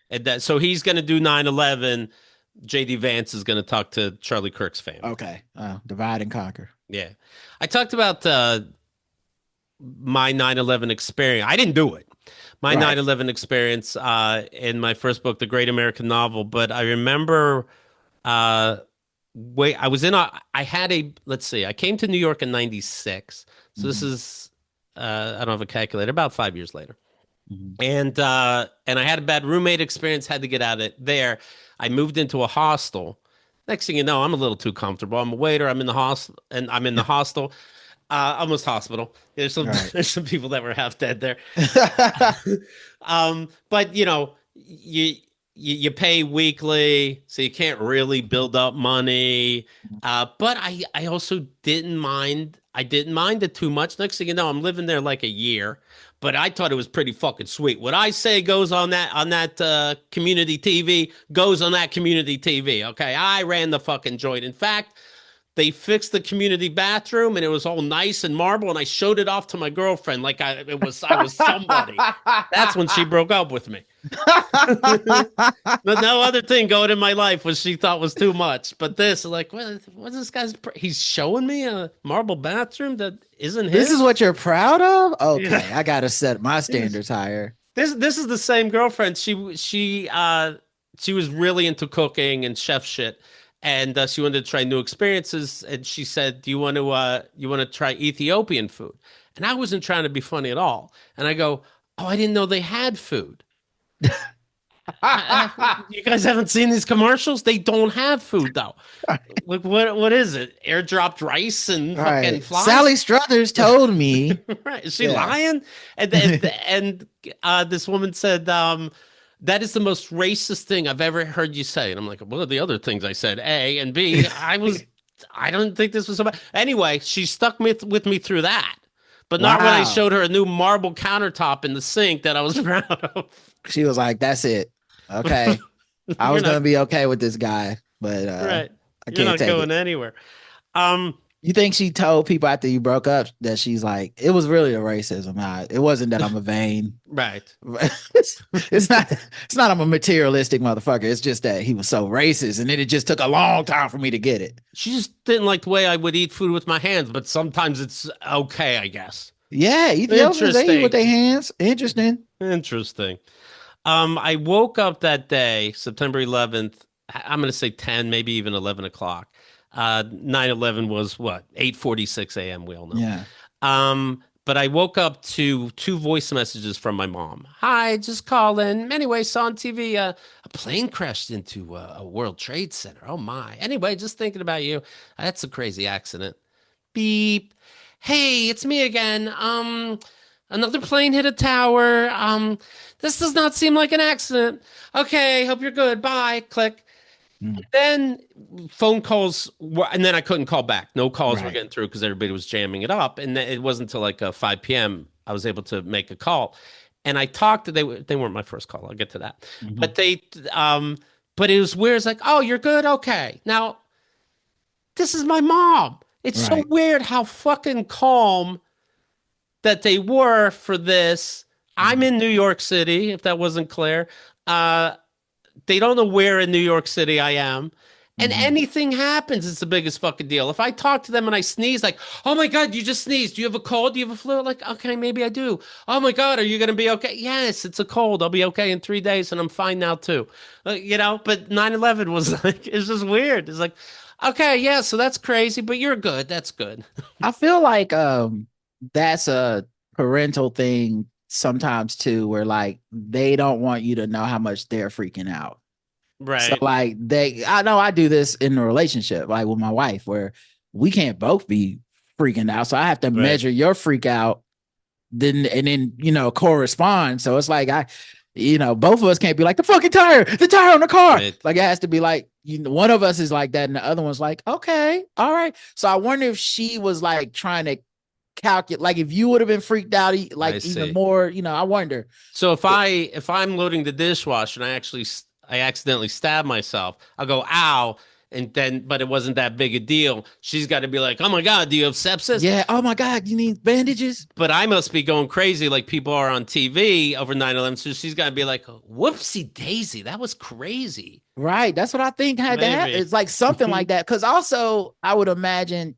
And that so he's going to do 9/11. JD Vance is going to talk to Charlie Kirk's family. Okay. Divide and conquer. Yeah. I talked about my 9/11 experience. I didn't do it. My Right. 9/11 experience in my first book, The Great American Novel. But I remember I was in I had a, let's see, I came to New York in 96. So this is, I don't have a calculator, about 5 years later. And I had a bad roommate experience, had to get out of there. I moved into a hostel. Next thing you know, I'm a little too comfortable. I'm a waiter. I'm in the hostel, and I'm in the hostel, almost hospital. There's some Right. there's some people that were half dead there. But you pay weekly, so you can't really build up money. But I also didn't mind. I didn't mind it too much. Next thing you know, I'm living there like a year. But I thought it was pretty fucking sweet. What I say goes on that community TV goes on that community TV. Okay, I ran the fucking joint. In fact, they fixed the community bathroom and it was all nice and marble. And I showed it off to my girlfriend like I was somebody. That's when she broke up with me. But no other thing going in my life was she thought was too much. But this, like, what's this guy's? He's showing me a marble bathroom that isn't his. This is what you're proud of? Okay, Yeah. I gotta set my standards higher. This is the same girlfriend. She was really into cooking and chef shit, and she wanted to try new experiences. And she said, "Do you want to try Ethiopian food?" And I wasn't trying to be funny at all. And I go, "Oh, I didn't know they had food." You guys haven't seen these commercials? They don't have food though. Like what is it? Airdropped rice and fucking Right. flies? Sally Struthers told me. Right. Is she Yeah. lying? And this woman said, that is the most racist thing I've ever heard you say. And I'm like, what are the other things I said? A and B. I don't think this was so bad. Anyway, she stuck with me through that. But not when I Wow. showed her a new marble countertop in the sink that I was proud of. She was like, that's it. Okay. I was gonna be okay with this guy, but Right. I You're can't not take going it. anywer. You think she told people after you broke up that she's like, it was really a racism. It wasn't that I'm a vain. Right. It's not I'm a materialistic motherfucker. It's just that he was so racist, and then it just took a long time for me to get it. She just didn't like the way I would eat food with my hands, but sometimes it's okay, I guess. Yeah, Ethiopians they eat with their hands. Interesting. Interesting. I woke up that day, September 11th. I'm going to say 10, maybe even 11 o'clock. 9/11 was what? 8:46 a.m. We all know. Yeah. But I woke up to two voice messages from my mom. Hi, just calling. Anyway, saw on TV a plane crashed into a World Trade Center. Oh my. Anyway, just thinking about you. That's a crazy accident. Beep. Hey, it's me again. Another plane hit a tower. This does not seem like an accident. Okay, hope you're good. Bye. Click. Then phone calls and then I couldn't call back. No calls were getting through because everybody was jamming it up. And it wasn't until like 5 p.m. I was able to make a call. And I talked to they weren't my first call. I'll get to that. But but it was weird. It's like, oh, you're good? Okay. Now, this is my mom. It's so weird how fucking calm that they were for this. I'm in New York City, if that wasn't clear. They don't know where in New York City I am. And anything happens, it's the biggest fucking deal. If I talk to them and I sneeze, like, oh my God, you just sneezed. Do you have a cold? Do you have a flu? Like, okay, maybe I do. Oh my God, are you going to be okay? Yes, it's a cold. I'll be okay in 3 days and I'm fine now too. But 9/11 was like, it's just weird. It's like, okay, yeah, so that's crazy, but you're good. That's good. I feel like that's a parental thing sometimes too, where like they don't want you to know how much they're freaking out. Right. So like I know I do this in a relationship, like with my wife, where we can't both be freaking out. So I have to measure your freak out, then correspond. So it's like both of us can't be like the tire on the car. Right. Like it has to be like, one of us is like that and the other one's like, okay, all right. So I wonder if she was like trying to calculate. Like if you would have been freaked out, I like even see. more, I wonder. So if I'm loading the dishwasher and I accidentally stab myself, I'll go ow, and then but it wasn't that big a deal. She's got to be like, oh my god, do you have sepsis? Yeah. Oh my God, you need bandages? But I must be going crazy like people are on TV over 9/11. So she's got to be like, whoopsie daisy, that was crazy. Right. That's what I think had to happen. Maybe. It's like something like that. Cause also I would imagine,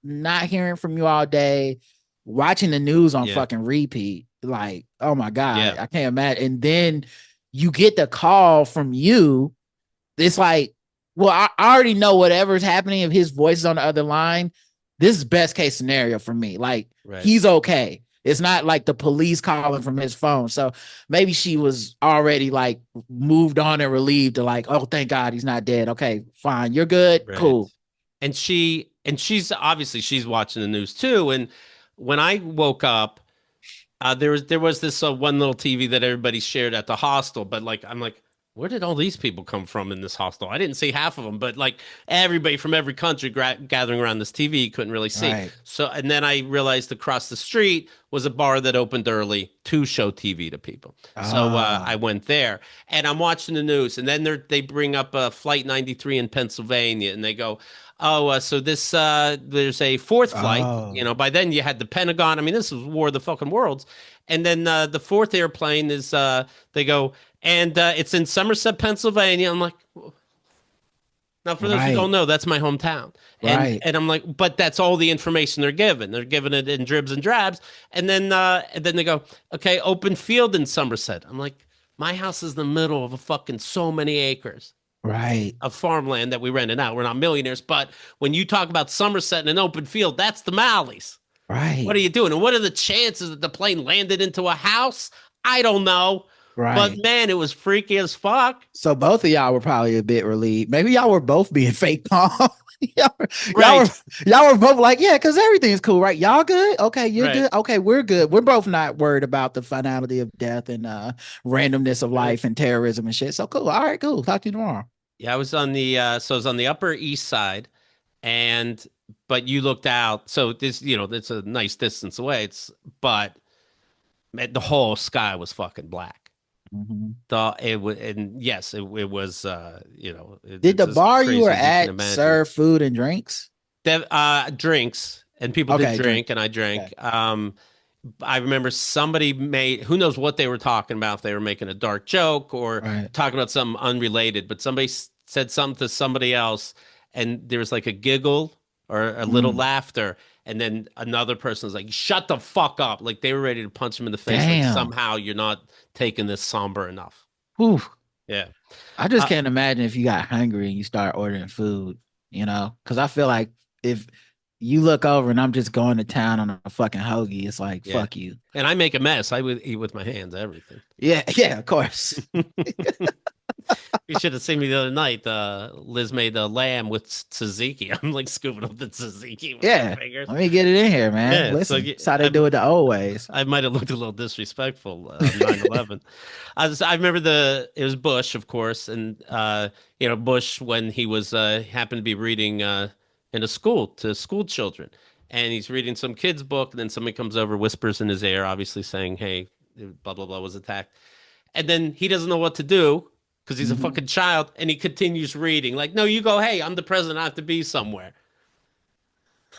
not hearing from you all day, watching the news on Yeah. fucking repeat. Like, oh my God, Yeah. I can't imagine. And then you get the call from you. It's like, well, I already know whatever's happening. If his voice is on the other line, this is best case scenario for me. Like, Right. he's okay. It's not like the police calling from his phone. So maybe she was already like moved on and relieved to like, oh, thank God he's not dead. Okay, fine. You're good. Right. Cool. And she's obviously she's watching the news too. And when I woke up, there was this one little TV that everybody shared at the hostel. But like I'm like, where did all these people come from in this hostel? I didn't see half of them, but like everybody from every country gathering around this TV, couldn't really see. Right. So and then I realized across the street was a bar that opened early to show TV to people. So I went there and I'm watching the news, and then they bring up Flight 93 in Pennsylvania, and they go, oh, so this there's a fourth flight. Oh. By then you had the Pentagon. I mean, this was War of the fucking Worlds. And then the fourth airplane is they go, and it's in Somerset, Pennsylvania. I'm like, now for those who Right. don't know, that's my hometown. And Right. and I'm like, but that's all the information they're given. They're giving it in dribs and drabs. And then they go, okay, open field in Somerset. I'm like, my house is in the middle of a fucking so many acres Right. of farmland that we rented out. We're not millionaires, but when you talk about Somerset and an open field, that's the Malleys. Right. What are you doing? And what are the chances that the plane landed into a house? I don't know. Right. But man, it was freaky as fuck. So both of y'all were probably a bit relieved. Maybe y'all were both being fake calm. y'all Right. were both like, yeah, because everything's cool, right? Y'all good? Okay, you're Right. good. Okay, we're good. We're both not worried about the finality of death and randomness of life and terrorism and shit. So cool. All right, cool. Talk to you tomorrow. Yeah, I was on the so I was on the Upper East Side, but you looked out. So this, it's a nice distance away. But the whole sky was fucking black. It was, and yes, it was. Did the bar you were at serve food and drinks? Drinks, and people did drink, and I drank. Okay. I remember somebody who knows what they were talking about. If they were making a dark joke or talking about something unrelated, but somebody said something to somebody else, and there was like a giggle or a little laughter. And then another person was like, shut the fuck up. Like they were ready to punch him in the face. Damn. Like somehow you're not taking this somber enough. Whew. Yeah. I just can't imagine if you got hungry and you start ordering food, because I feel like if you look over and I'm just going to town on a fucking hoagie, it's like, fuck you. And I make a mess. I would eat with my hands, everything. Yeah, of course. You should have seen me the other night. Liz made a lamb with tzatziki. I'm like scooping up the tzatziki with my fingers. Let me get it in here, man. Yeah, listen, that's how they do it the old ways. I might have looked a little disrespectful on 9/11. I remember it was Bush, of course, and Bush when he was happened to be reading in a school to school children, and he's reading some kid's book, and then somebody comes over, whispers in his ear, obviously saying, "Hey, blah blah blah was attacked," and then he doesn't know what to do. Because he's a fucking child, and he continues reading. Like, no, you go, hey, I'm the president, I have to be somewhere.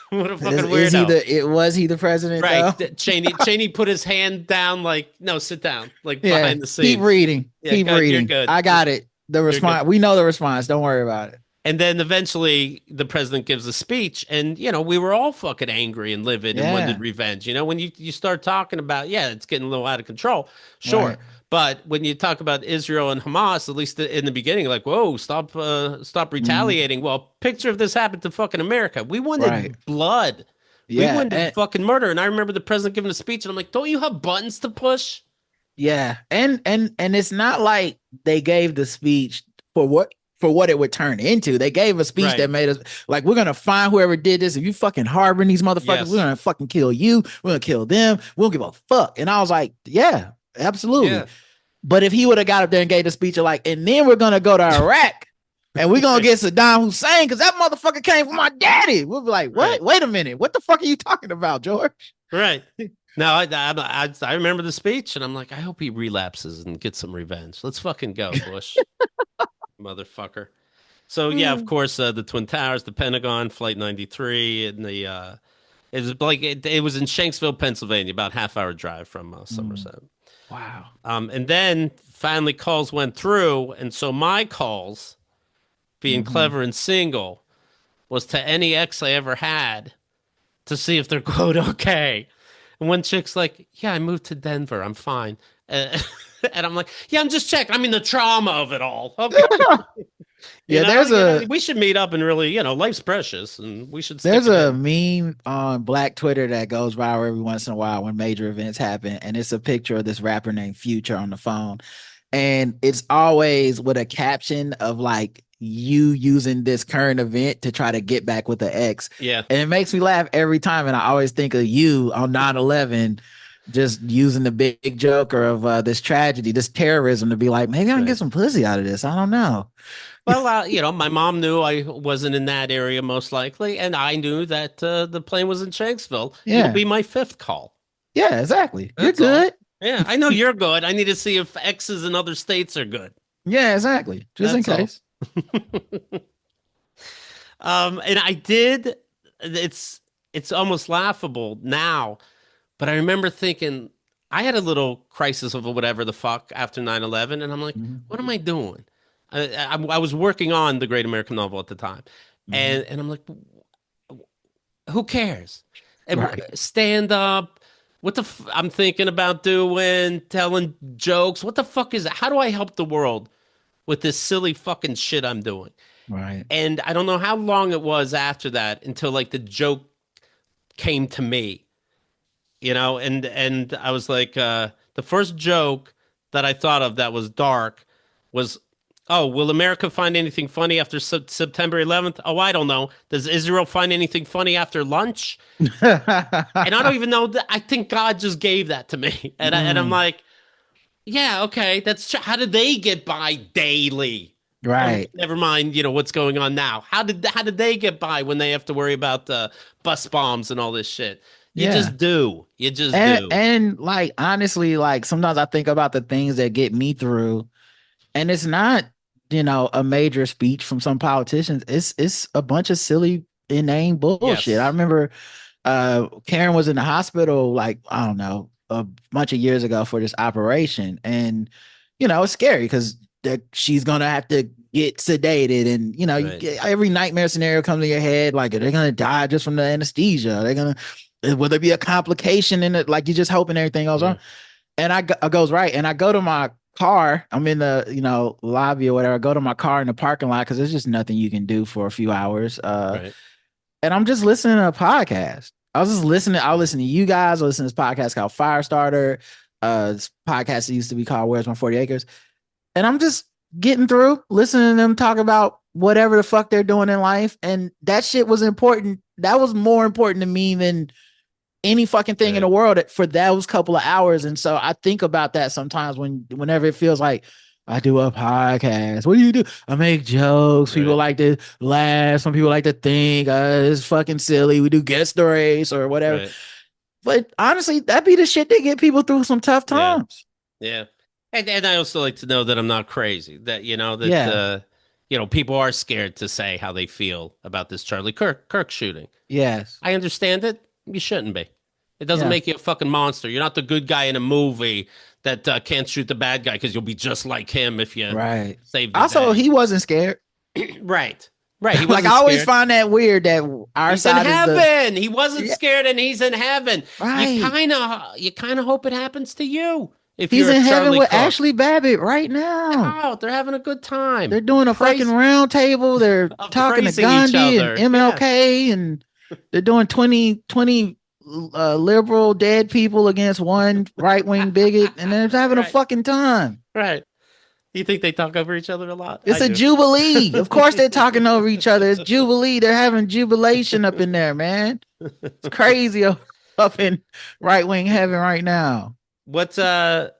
What a fucking weirdo. Was he the president? Right. Though? Cheney put his hand down, like, no, sit down. Like, behind the scenes. Keep reading. Keep reading. You're good. I got it. The response. We know the response. Don't worry about it. And then eventually the president gives a speech, and, we were all fucking angry and livid and wanted revenge. When you start talking about, it's getting a little out of control. Sure. Right. But when you talk about Israel and Hamas, at least in the beginning, like, whoa, stop retaliating. Well, picture if this happened to fucking America. We wanted blood. Yeah, we wanted fucking murder. And I remember the president giving a speech, and I'm like, don't you have buttons to push? Yeah. And it's not like they gave the speech for what it would turn into. They gave a speech that made us like, we're going to find whoever did this. If you fucking harboring these motherfuckers, we're going to fucking kill you. We're going to kill them. We don't give a fuck. And I was like, yeah, absolutely. Yeah. But if he would have got up there and gave the speech of like, and then we're going to go to Iraq and we're gonna get Saddam Hussein because that motherfucker came from my daddy. We'll be like, what? Right. Wait a minute. What the fuck are you talking about, George? Right. No, I remember the speech, and I'm like, I hope he relapses and gets some revenge. Let's fucking go, Bush, motherfucker. So yeah, of course, the Twin Towers, the Pentagon, Flight 93, and it was like it was in Shanksville, Pennsylvania, about half-hour drive from Somerset. Wow. And then finally calls went through, and so my calls, being clever and single, was to any ex I ever had to see if they're quote okay. And one chick's like, "Yeah, I moved to Denver. I'm fine." And I'm like, "Yeah, I'm just checking. I mean, the trauma of it all. Okay, Yeah, there's we should meet up and really, life's precious, and we should stick there's it a in." meme on Black Twitter that goes viral every once in a while when major events happen, and it's a picture of this rapper named Future on the phone, and it's always with a caption of like you using this current event to try to get back with the ex. Yeah, And it makes me laugh every time, and I always think of you on 9/11 just using the big joker of this tragedy, this terrorism, to be like, maybe I can get some pussy out of this. I don't know. well, my mom knew I wasn't in that area most likely, and I knew that the plane was in Shanksville. You'll Yeah. be my fifth call. Yeah, exactly. You're That's all. good. Yeah, I know you're good. I need to see if exes in other states are good. Yeah, exactly. Just That's in all. case. And I did. It's almost laughable now, but I remember thinking I had a little crisis of whatever the fuck after 9/11, and I'm like, what am I doing? I was working on the Great American Novel at the time, and I'm like, who cares? And Right. stand up. I'm thinking about doing, telling jokes. What the fuck is it? How do I help the world with this silly fucking shit I'm doing? Right. And I don't know how long it was after that until like the joke came to me, and I was like, the first joke that I thought of that was dark was, oh, will America find anything funny after September 11th? Oh, I don't know. Does Israel find anything funny after lunch? And I don't even know that. I think God just gave that to me, and I'm like, yeah, okay, that's how did they get by daily? Right. Never mind, what's going on now. How did they get by when they have to worry about bus bombs and all this shit? You Yeah. just do. You just And do. and like honestly, like sometimes I think about the things that get me through, and it's not, a major speech from some politicians. It's a bunch of silly inane bullshit. I Yes. remember Karen was in the hospital, like, I don't know, a bunch of years ago for this operation. And, it's scary because she's going to have to get sedated. And, Right. every nightmare scenario comes in your head. Like, are they going to die just from the anesthesia? Are they going to, will there be a complication in it? Like, you're just hoping everything goes wrong. And I goes right. And I go to my car. I'm in the, lobby or whatever. I go to my car in the parking lot because there's just nothing you can do for a few hours. Right. And I'm just listening to a podcast. I was just listening. I'll listen to you guys. I'll listen to this podcast called Firestarter. This podcast that used to be called Where's My 40 Acres. And I'm just getting through, listening to them talk about whatever the fuck they're doing in life. And that shit was important. That was more important to me than any fucking thing in the world for those couple of hours. And so I think about that sometimes whenever it feels like I do a podcast. What do you do? I make jokes. People like to laugh. Some people like to think it's fucking silly. We do guest stories or whatever. Right. But honestly, that be the shit that get people through some tough times. Yeah. And I also like to know that I'm not crazy. That people are scared to say how they feel about this Charlie Kirk shooting. Yes. I understand it. You shouldn't be. It doesn't make you a fucking monster. You're not the good guy in a movie that can't shoot the bad guy because you'll be just like him if you save the Also, day. he wasn't scared. Right. He like I always scared. find that weird that our He's side in heaven. He wasn't Yeah. scared, and he's in heaven. Right. You kind of hope it happens to you. If he's you're in heaven Charlie with Cook. Ashley Babbitt right now. Oh, they're having a good time. They're doing a fucking round table. They're talking to praising each Gandhi and other. MLK, and they're doing 20 liberal dead people against one right-wing bigot, and they're having a fucking time. Right. You think they talk over each other a lot? It's a jubilee. Of course they're talking over each other. It's jubilee. They're having jubilation up in there, man. It's crazy up in right-wing heaven right now. How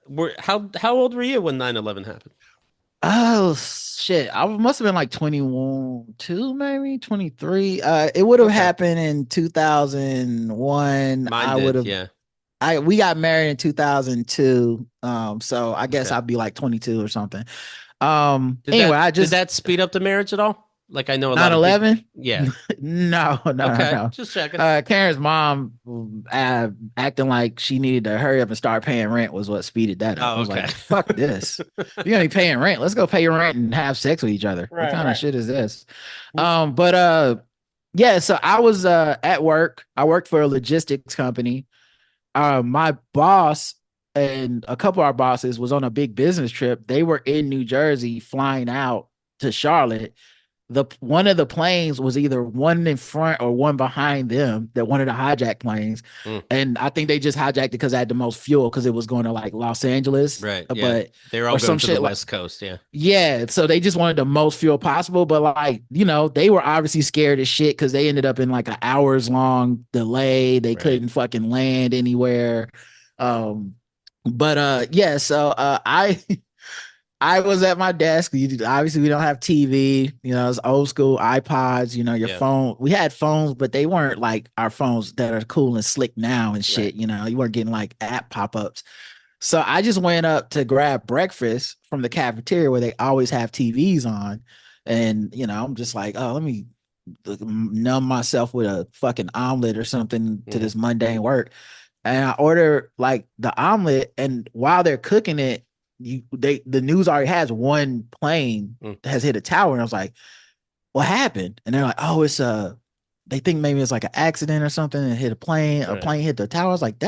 old were you when 9/11 happened? Oh shit. I must have been like 21, 2, maybe 23. It would have Okay. happened in 2001. Mine I would did. have Yeah. we got married in 2002. So I guess Okay. I'd be like 22 or something. Anyway, I Did just that speed up the marriage at all? Like I know a lot of people. 9/11. Yeah. No, no, no, Okay. no. Just checking. Karen's mom acting like she needed to hurry up and start paying rent was what speeded that up. I Oh, was okay. like, fuck this. If you're gonna be paying rent, let's go pay your rent and have sex with each other. What Right, kind of right. shit is this? But yeah, so I was at work. I worked for a logistics company. My boss and a couple of our bosses was on a big business trip. They were in New Jersey flying out to Charlotte. The one of the planes was either one in front or one behind them, that one of the hijacked planes. Mm, And I think they just hijacked it because I had the most fuel because it was going to like Los Angeles, right. Yeah. but They're all or going some to the shit like West Coast. Yeah. yeah. So they just wanted the most fuel possible, but like they were obviously scared as shit because they ended up in like an hours long delay. They Right. couldn't fucking land anywhere. Um, but yeah. So I I was at my desk. Obviously, we don't have TV. It's old school iPods. Your Yeah. phone. We had phones, but they weren't like our phones that are cool and slick now and Right. shit. You weren't getting like app pop ups. So I just went up to grab breakfast from the cafeteria where they always have TVs on, and I'm just like, oh, let me numb myself with a fucking omelet or something to Hmm. this mundane work. And I order like the omelet, and while they're cooking it, the news already has one plane Mm, has hit a tower, and I was like, "What happened?" And they're like, "Oh, it's a." They think maybe it's like an accident or something and hit a plane. A right. plane hit the tower. I was like,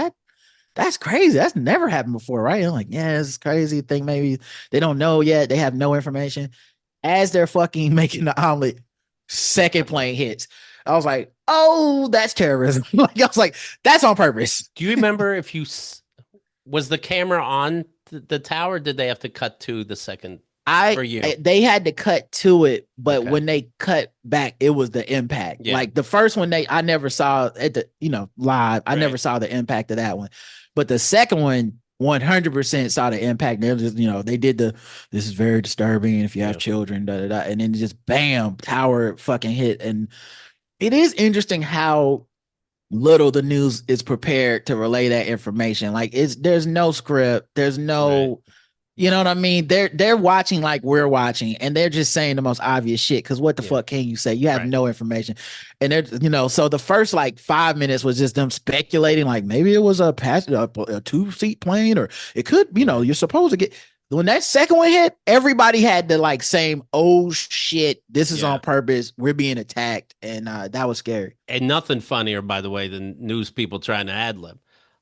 that's crazy. That's never happened before, right? I'm like, yeah, it's crazy. Think maybe they don't know yet. They have no information. As they're fucking making the omelet, second plane hits. I was like, oh, that's terrorism. Like I was like, that's on purpose. Do you remember if was the camera on the tower? Did they have to cut to the second for you? They had to cut to it, but Okay. when they cut back, it was the impact. Yeah. Like the first one, I never saw at the live. I never Right. saw the impact of that one, but the second one, 100% saw the impact. They just they did this is very disturbing if you have Yeah. children, da da da, and then just bam, tower fucking hit. And it is interesting how little the news is prepared to relay that information. Like there's no script, there's Right. no you know what I mean? They're watching like we're watching, and they're just saying the most obvious shit. Because what the Yeah. fuck can you say? You have Right. no information, and they're So the first like 5 minutes was just them speculating, like maybe it was a two-seat plane, or it could. Right. You're supposed to get when that second one hit. Everybody had the like same oh shit, this is Yeah. on purpose. We're being attacked, and that was scary, And nothing funnier, by the way, than news people trying to ad lib.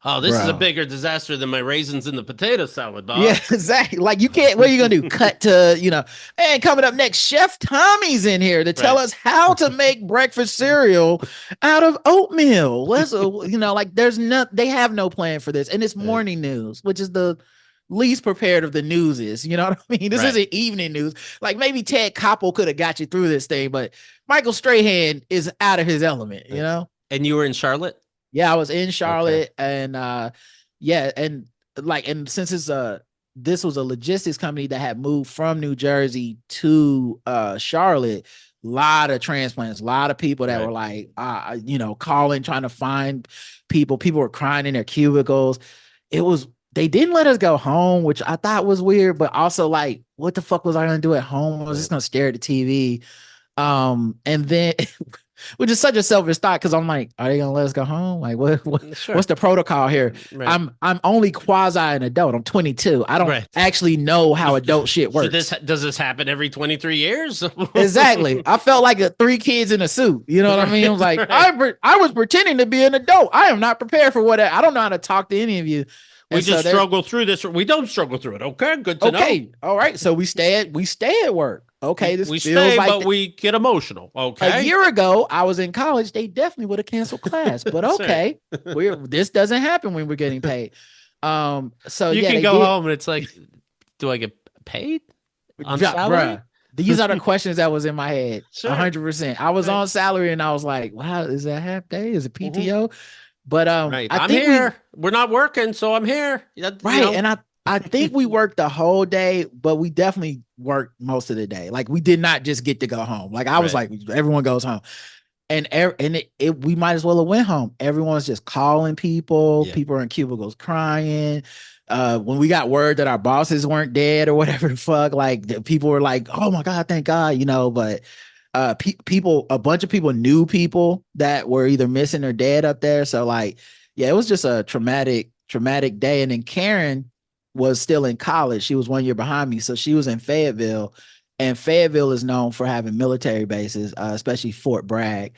Oh, this is a bro. bigger disaster than my raisins in the potato salad, Yeah, boss. exactly. Like you can't. What are you gonna do? Cut to And coming up next, Chef Tommy's in here to tell Right. us how to make breakfast cereal out of oatmeal. Let's like there's no. They have no plan for this, and it's Right. morning news, which is the least prepared of the news. Is you know what I mean? This Right. isn't evening news. Like maybe Ted Koppel could have got you through this thing, but Michael Strahan is out of his element. And you were in Charlotte? Yeah, I was in Okay. Charlotte, and yeah, and and since it's this was a logistics company that had moved from New Jersey to Charlotte, a lot of transplants, a lot of people that Right. were like calling, trying to find people. People were crying in their cubicles. They didn't let us go home, which I thought was weird, but also like, what the fuck was I gonna do at home? I was just Right. gonna stare at the TV. And then which is such a selfish thought because I'm like, are they gonna let us go home? Like, Sure. what's the protocol here? Right. I'm only quasi an adult. I'm 22. I don't Right. actually know how adult shit works. Does this happen every 23 years? Exactly. I felt like three kids in a suit. You know what I mean? I was like, Right. I was pretending to be an adult. I am not prepared for I don't know how to talk to any of you. We And so just struggle through this. We don't struggle through it. Okay, good to know. okay, all right. So we stay at work. Okay, this We feels stay, like but we get emotional. a Okay. year ago, I was in college. They definitely would have canceled class, but That's right. okay, this doesn't happen when we're getting paid. So You yeah, can they go did, home and it's like, do I get paid on salary? bruh. These are the questions that was in my head. Sure. 100%. I was Right. on salary and I was like, wow, is that half day? Is it Mhm. PTO? But Right. I I'm think here. We're not working, so I'm here. right, and I think we worked the whole day, but we definitely worked most of the day. Like we did not just get to go home. Like I was Right. like, everyone goes home, and we might as well have went home. Everyone's just calling people. Yeah. People are in cubicles crying. When we got word that our bosses weren't dead or whatever the fuck, like people were like, "Oh my god, thank God," you know. But people, a bunch of people knew people that were either missing or dead up there. So like, yeah, it was just a traumatic day. And then Karen was still in college. She was 1 year behind me, so she was in Fayetteville, and Fayetteville is known for having military bases, especially Fort Bragg.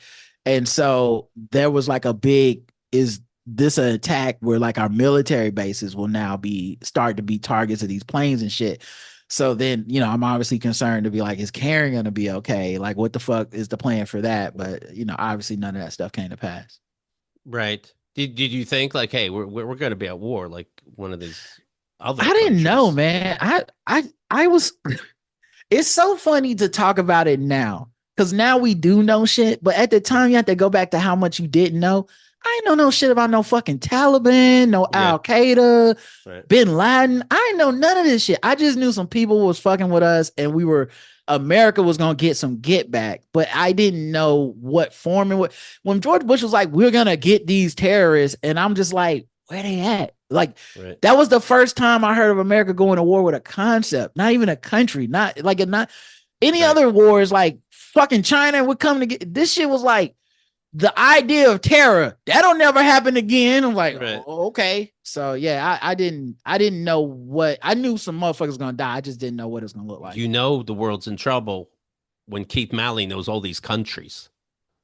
And so there was like a big, is this an attack where like our military bases will now be start to be targets of these planes and shit. So then, you know, I'm obviously concerned to be like, is Karen gonna be okay? Like, what the fuck is the plan for that? But you know, obviously none of that stuff came to pass. Right. Did you think like, hey, we're going to be at war like one of these other I didn't know, countries? man. I was it's so funny to talk about it now because now we do know shit. But at the time, you have to go back to how much you didn't know. I ain't know no shit about no fucking Taliban, no Yeah. Al Qaeda, Right. Bin Laden. I ain't know none of this shit. I just knew some people was fucking with us, and America was gonna get some get back. But I didn't know what form and what. When George Bush was like, "We're gonna get these terrorists," and I'm just like, "Where they at?" Like Right. that was the first time I heard of America going to war with a concept, not even a country, not like not any Right. other wars. Like fucking China would come to get this shit was like the idea of terror that'll never happen again. I'm like, Right. oh, okay. So yeah, I didn't know what I knew some motherfuckers gonna die. I just didn't know what it's gonna look like. You know the world's in trouble when Keith Malley knows all these countries.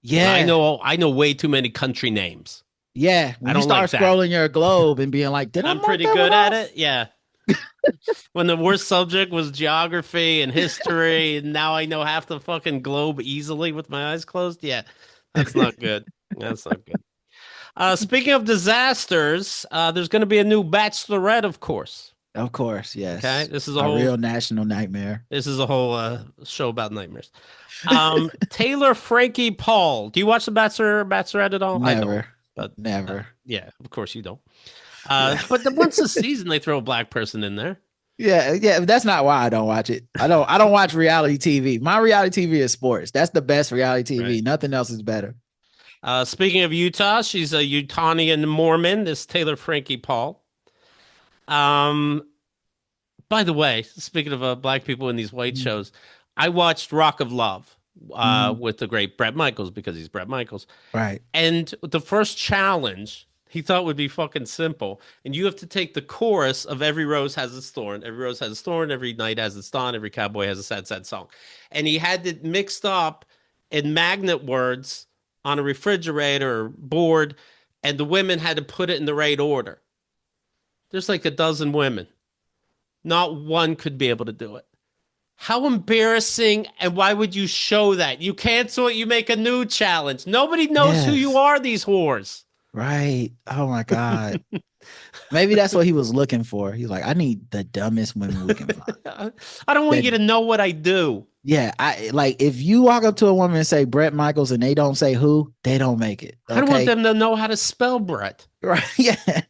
And Yeah, I know way too many country names. yeah. I When you don't like start that. scrolling your globe and being like, did And I I'm mark pretty that one good at off? it. Yeah. When the worst subject was geography and history, and now I know half the fucking globe easily with my eyes closed. Yeah, that's not good. That's not good. Speaking of disasters, there's going to be a new Bachelorette, of course. Of course, Okay, yes. A real national nightmare. this is a whole show about nightmares. Taylor, Frankie, Paul. Do you watch the Bachelorette at all? I don't, Never, but never. yeah, of course you don't. Yeah. But then once a season they throw a black person in there. Yeah, yeah. That's not why I don't watch it. I don't watch reality TV. My reality TV is sports. That's the best reality Right. TV. Nothing else is better. Speaking of Utah, she's a Utahnian Mormon. This Taylor Frankie Paul. Um, by the way, speaking of black people in these white shows, I watched Rock of Love Mhm. with the great Bret Michaels because he's Bret Michaels. Right. And the first challenge he thought would be fucking simple. And you have to take the chorus of Every Rose Has Its Thorn. Every rose has its thorn. Every night has its dawn. Every cowboy has a sad, sad song. And he had it mixed up in magnet words on a refrigerator or board. And the women had to put it in the right order. There's like a dozen women. Not one could be able to do it. How embarrassing, and why would you show that? You cancel it, you make a new challenge. Nobody knows who you Yes. are, these whores. Right. Oh my God. Maybe that's what he was looking for. He's like, I need the dumbest women we can find. I don't want That you to know what I do. yeah, I like if you walk up to a woman and say Brett Michaels and they don't say who, they don't make it. I don't want Okay. them to know how to spell Brett. Right. Yeah.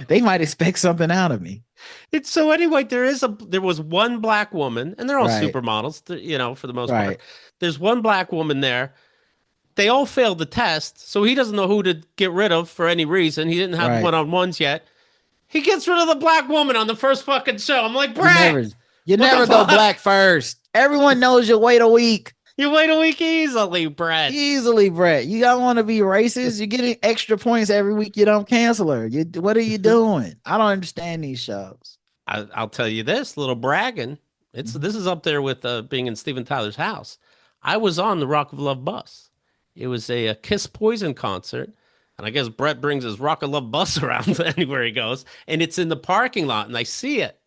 They might expect something out of me. It's so anyway, there was one black woman, and they're all Right. supermodels, for the most part. Right. There's one black woman there. They all failed the test, so he doesn't know who to get rid of for any reason. He didn't have Right. one-on-ones yet. He gets rid of the black woman on the first fucking show. I'm like, You never Brett, you what the never go fuck? black first. Everyone knows you wait a week. You wait a week easily, Brett. Easily, Brett. You don't want to be racist. You're getting extra points every week. You don't cancel her. What are you doing? I don't understand these shows. I'll tell you this, little bragging. This is up there with being in Steven Tyler's house. I was on the Rock of Love bus. It was a Kiss Poison concert, and I guess Brett brings his Rock of Love bus around anywhere he goes, and it's in the parking lot, and I see it.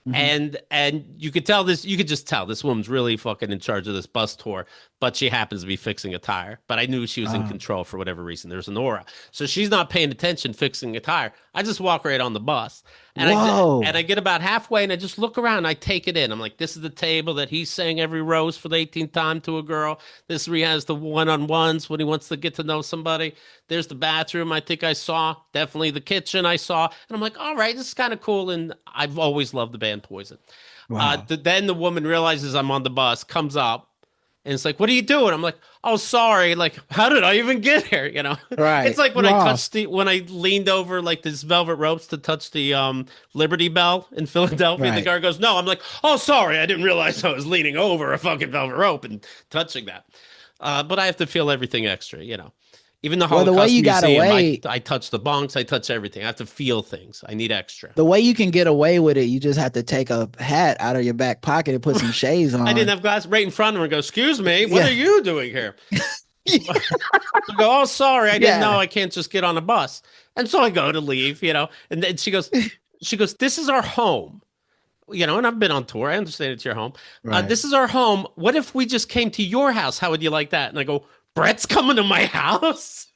Mhm. And you could tell this, you could just tell this woman's really fucking in charge of this bus tour, but she happens to be fixing a tire. But I knew she was in Uh, control for whatever reason. There's an aura. So she's not paying attention fixing a tire. I just walk right on the bus. And I Whoa. get about halfway and I just look around and I take it in. I'm like, this is the table that he's saying every rose for the 18th time to a girl. This is where he has the one-on-ones when he wants to get to know somebody. There's the bathroom I think I saw. Definitely the kitchen I saw. And I'm like, all right, this is kind of cool. And I've always loved the band Poison. Wow. Then the woman realizes I'm on the bus, comes up, and it's like, "What are you doing?" I'm like, "Oh, sorry. Like, how did I even get here?" It's Right. like You off. when I leaned over like this velvet ropes to touch the Liberty Bell in Philadelphia. The Right. guard goes, "No." I'm like, "Oh, sorry. I didn't realize I was leaning over a fucking velvet rope and touching that." But I have to feel everything extra. Even the Well, the way Holocaust you got Museum, I away, I touch the bunks, I touch everything. I have to feel things. I need extra. the way you can get away with it, you just have to take a hat out of your back pocket and put some shades I didn't on. have glass right in front of her and go, "Excuse me, what Yeah. are you doing here?" I go, "Oh, sorry, I didn't know Yeah. I can't just get on a bus." And so I go to leave. And then she goes, "This is our home." And I've been on tour. I understand it's your home. Right. This is our home. What if we just came to your house? How would you like that? And I go, "Brett's coming to my house?"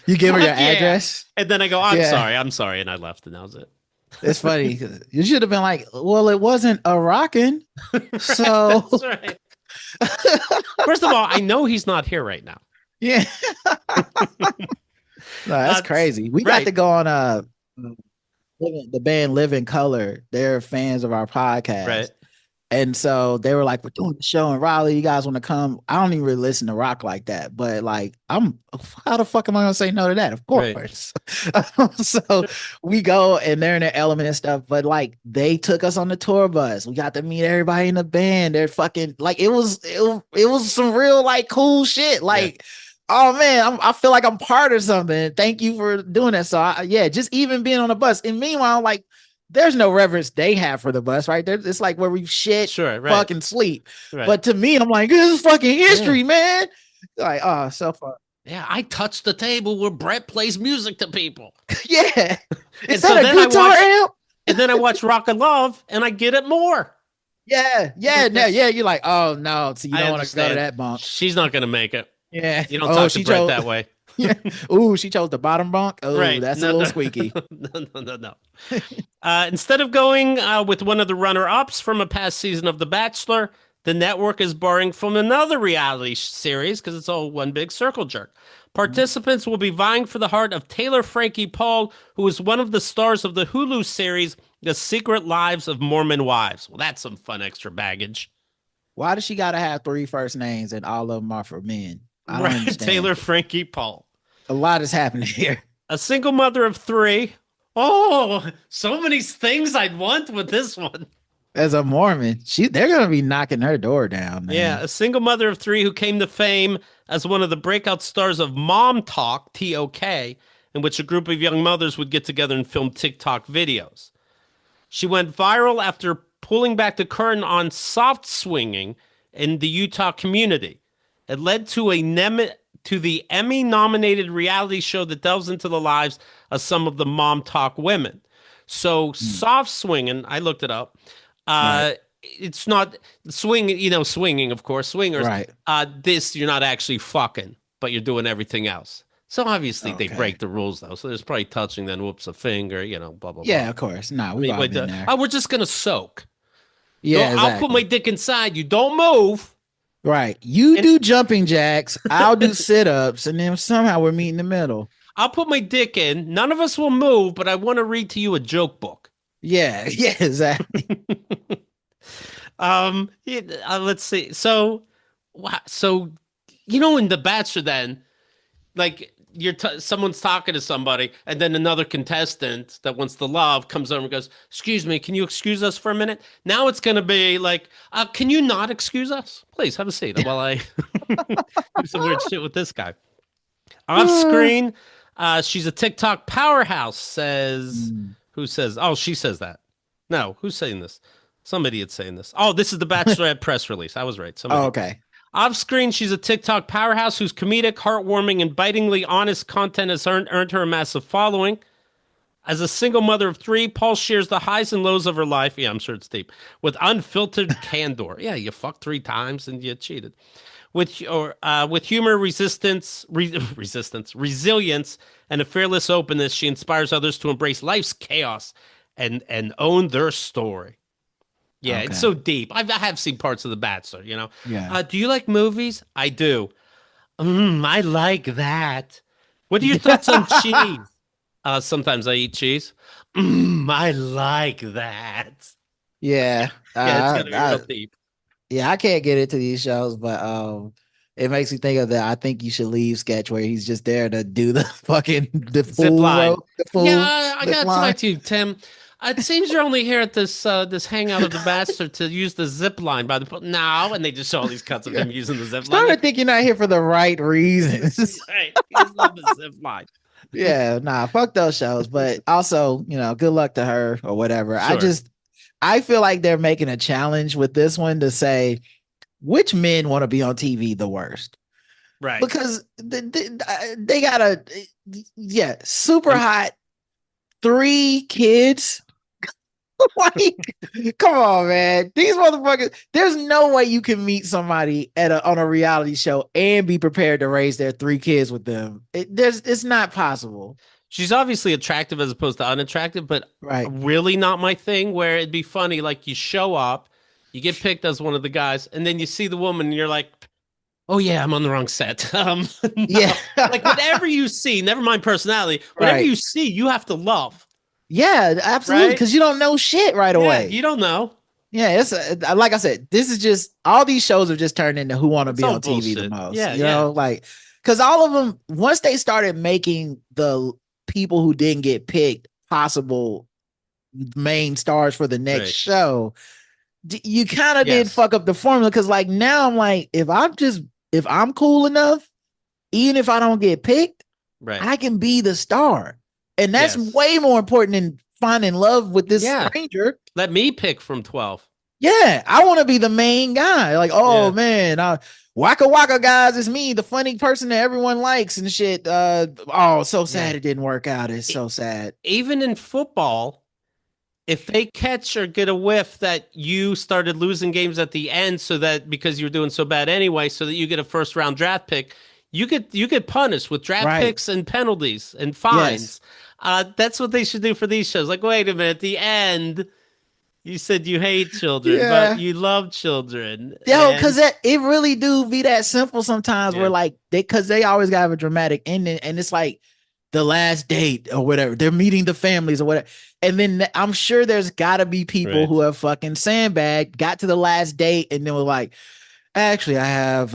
You give her your Fuck yeah. address. And then I go, Yeah. I'm sorry. And I left and that was it. It's funny. You should have been like, well, it wasn't a rockin'. Right. So That's right. First of all, I know he's not here right now. yeah. No, that's Uh, crazy. We got right. to go on the band Living Color. They're fans of our Right. podcast. And so they were like, we're doing the show in Raleigh. You guys want to come? I don't even really listen to rock like that, but like, how the fuck am I going to say no to that? Of Right. course. So we go and they're in their element and stuff, but like they took us on the tour bus. We got to meet everybody in the band. They're fucking like, it was some real like cool shit. Yeah. Like, oh man, I feel like I'm part of something. Thank you for doing that. So yeah, just even being on the bus. And meanwhile, like, there's no reverence they have for the bus, right? There, it's like where we shit, Sure. Right. fucking sleep. Right. But to me, I'm like, this is fucking Yeah. history, man. Like, oh, so fun. Yeah. I touched the table where Brett plays music to people. Yeah. And Is so that a then I guitar watch, amp? and then I watch Rock and Love and I get it more. Yeah, yeah, no, That's, yeah. You're like, oh no, so you I don't want to go to understand. that bunk. She's not going to make it. Yeah. You don't Oh, talk to she Brett chose. that way. Yeah. Ooh, she chose the bottom bunk. Oh, Right. that's a No, little no, squeaky. no. Instead of going with one of the runner-ups from a past season of The Bachelor, the network is borrowing from another reality series because it's all one big circle jerk. Participants will be vying for the heart of Taylor Frankie Paul, who is one of the stars of the Hulu series The Secret Lives of Mormon Wives. Well, that's some fun extra baggage. Why does she gotta have three first names and all of them are for men? I don't Right, understand. Taylor Frankie Paul. A lot is happening here. A single mother of three. Oh, so many things I'd want with this one. As a Mormon, they're gonna be knocking her door down, Yeah, man. a single mother of three who came to fame as one of the breakout stars of Mom Talk, TOK, in which a group of young mothers would get together and film TikTok videos. She went viral after pulling back the curtain on soft swinging in the Utah community. It led to the Emmy-nominated reality show that delves into the lives of some of the Mom Talk women. So Mm, soft swinging, I looked it up. right, It's not swinging, of course, swingers. right. This you're not actually fucking, but you're doing everything else. So obviously they Okay. break the rules though. So there's probably touching, then whoops a finger, blah blah blah. Yeah, of course. Nah, I we've mean, all but been there. oh, we're just gonna soak. Yeah, I'll put my exactly. dick inside you. Don't move. Right. You And do jumping jacks, I'll do sit-ups, and then somehow we're meeting in the middle. I'll put my dick in. None of us will move, but I want to read to you a joke book. Yeah, yeah, exactly. Let's see. So in The Bachelor, then like someone's talking to somebody, and then another contestant that wants the love comes over and goes, "Excuse me, can you excuse us for a minute?" Now it's gonna be like, "Can you not excuse us? Please have a seat while I do some weird shit with this guy." Off screen, she's a TikTok powerhouse. Says Mm. who says? Oh, she says that. No, who's saying this? Some idiot saying this. Oh, this is the Bachelorette press release. I was right. Oh, Somebody. okay. Off screen, she's a TikTok powerhouse whose comedic, heartwarming, and bitingly honest content has earned her a massive following. As a single mother of three, Paul shares the highs and lows of her life. Yeah, I'm sure it's deep. With unfiltered candor. Yeah, you fucked 3 times and you cheated. With humor, resilience, and a fearless openness, she inspires others to embrace life's chaos and own their story. Yeah, it's Okay. so deep. I have seen parts of The Bachelor. Yeah. Do you like movies? I do. I like that. What are your thoughts on cheese? Sometimes I eat cheese. I like that. Yeah. Yeah, it's gonna be real I deep. yeah, I can't get into these shows, but it makes me think of that. I think you should leave sketch where he's just there to do the fucking Zip line. the Yeah, fool I zip gotta line. talk to you, Tim. It seems you're only here at this hangout of the Bachelor to use the zip line by the pool. No, and they just show all these cuts of Yeah. him using the zip line. Starting to Like, think you're not here for the right reasons. right, you just love the zip line. Yeah, nah, fuck those shows. But also, good luck to her or whatever. Sure. I feel like they're making a challenge with this one to say which men want to be on TV the worst. Right. Because they got yeah, super And hot 3 kids. Like, come on, man. These motherfuckers, there's no way you can meet somebody on a reality show and be prepared to raise their 3 kids with them. It's not possible. she's obviously attractive as opposed to unattractive, but Right. really not my thing. Where it'd be funny, like you show up, you get picked as one of the guys, and then you see the woman, and you're like, "Oh yeah, I'm on the wrong set." Yeah. No, like whatever you see, never mind personality. Whatever Right. you see, you have to love, Yeah, absolutely. right? Because you don't know shit right Yeah, away. you don't know. Yeah, it's like I said, this is just all these shows have just turned into who want to It's be all on TV the bullshit. most. Yeah, yeah, Like because all of them once they started making the people who didn't get picked possible main stars for the next right. show, you kind of did Yes, fuck up the formula because like now I'm like if I'm cool enough, even if I don't get picked, right. I can be the star, and that's Yes, way more important than finding love with this yeah. stranger. Let me pick from 12. Yeah, I want to be the main guy. Like, oh Yeah, man, Waka Waka guys, it's me, the funny person that everyone likes and shit. Oh, so yeah. sad it didn't work out. It's so sad. Even in football, if they catch or get a whiff that you started losing games at the end, so that because you were doing so bad anyway, so that you get a first round draft pick, you get punished with draft Right. picks and penalties and Yes. fines. That's what they should do for these shows. Like, wait a minute, at the end, you said you hate children, but Yeah. you love children, Yo, because and it really do be that simple sometimes where yeah, like they always gotta have a dramatic ending and it's like the last date or whatever. They're meeting the families or whatever. And then I'm sure there's gotta be people right. who have fucking sandbagged, got to the last date, and then were like, actually, I have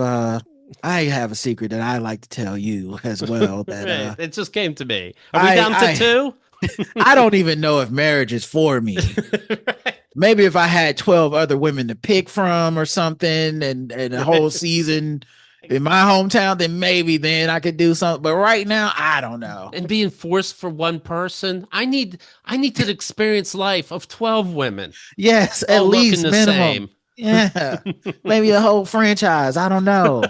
a secret that I like to tell you as well. That Right. It just came to me. Are we I down to I two? I don't even know if marriage is for me. Right. Maybe if I had 12 other women to pick from or something and a whole season in my hometown, then maybe then I could do something. But right now, I don't know. And being forced for one person, I need to experience life of 12 women Yes, at all looking least the minimum. same. Yeah. Maybe a whole franchise. I don't know.